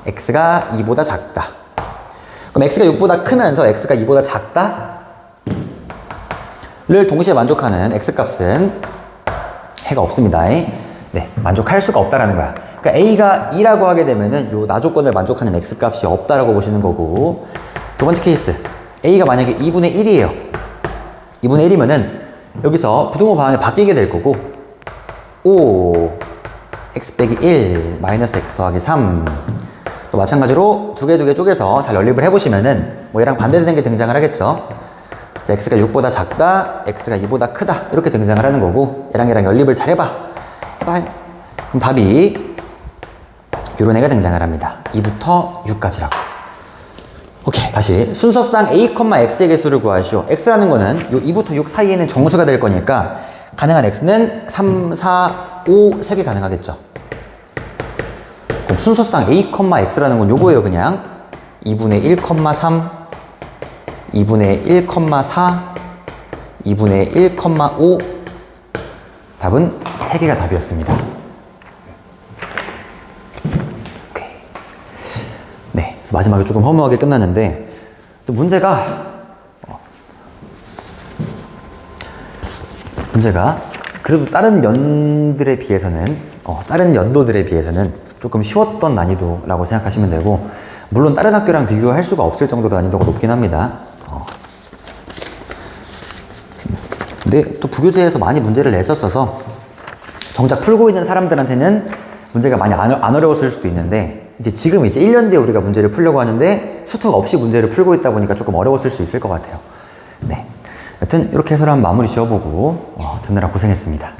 x가 2보다 작다. 그럼 x가 6보다 크면서 x가 2보다 작다? 를 동시에 만족하는 x값은 해가 없습니다. 네, 만족할 수가 없다라는 거야. 그러니까 a가 2라고 하게 되면은 요 나조건을 만족하는 x값이 없다라고 보시는 거고, 두 번째 케이스 a가 만약에 2분의 1이에요. 2분의 1이면은 여기서 부등호 방향이 바뀌게 될 거고, x 빼기 1 마이너스 x 더하기 3. 또 마찬가지로 두 개 쪼개서 잘 연립을 해보시면은 뭐 얘랑 반대되는 게 등장을 하겠죠. 자, x가 6보다 작다, x가 2보다 크다 이렇게 등장을 하는 거고, 얘랑 연립을 잘 해봐. 그럼 답이 요런 애가 등장을 합니다. 2부터 6까지라고. 오케이, 다시 순서상 a, x의 개수를 구하시오. x라는 거는 요 2부터 6 사이에는 정수가 될 거니까 가능한 x는 3, 4, 5, 3개 가능하겠죠. 그럼 순서상 a, x라는 건 요거예요. 그냥 2분의 1,3, 2분의 1,4, 2분의 1,5. 답은 3개가 답이었습니다. 오케이. 네, 그래서 마지막에 조금 허무하게 끝났는데, 또 문제가 그래도 다른 연들에 비해서는 다른 연도들에 비해서는 조금 쉬웠던 난이도라고 생각하시면 되고, 물론 다른 학교랑 비교할 수가 없을 정도로 난이도가 높긴 합니다. 근데 또 부교재에서 많이 문제를 냈었어서 정작 풀고 있는 사람들한테는 문제가 많이 안 어려웠을 수도 있는데, 지금 1년 뒤에 우리가 문제를 풀려고 하는데 수특 없이 문제를 풀고 있다 보니까 조금 어려웠을 수 있을 것 같아요. 네. 여튼 이렇게 해서 한번 마무리 지어보고 듣느라 고생했습니다.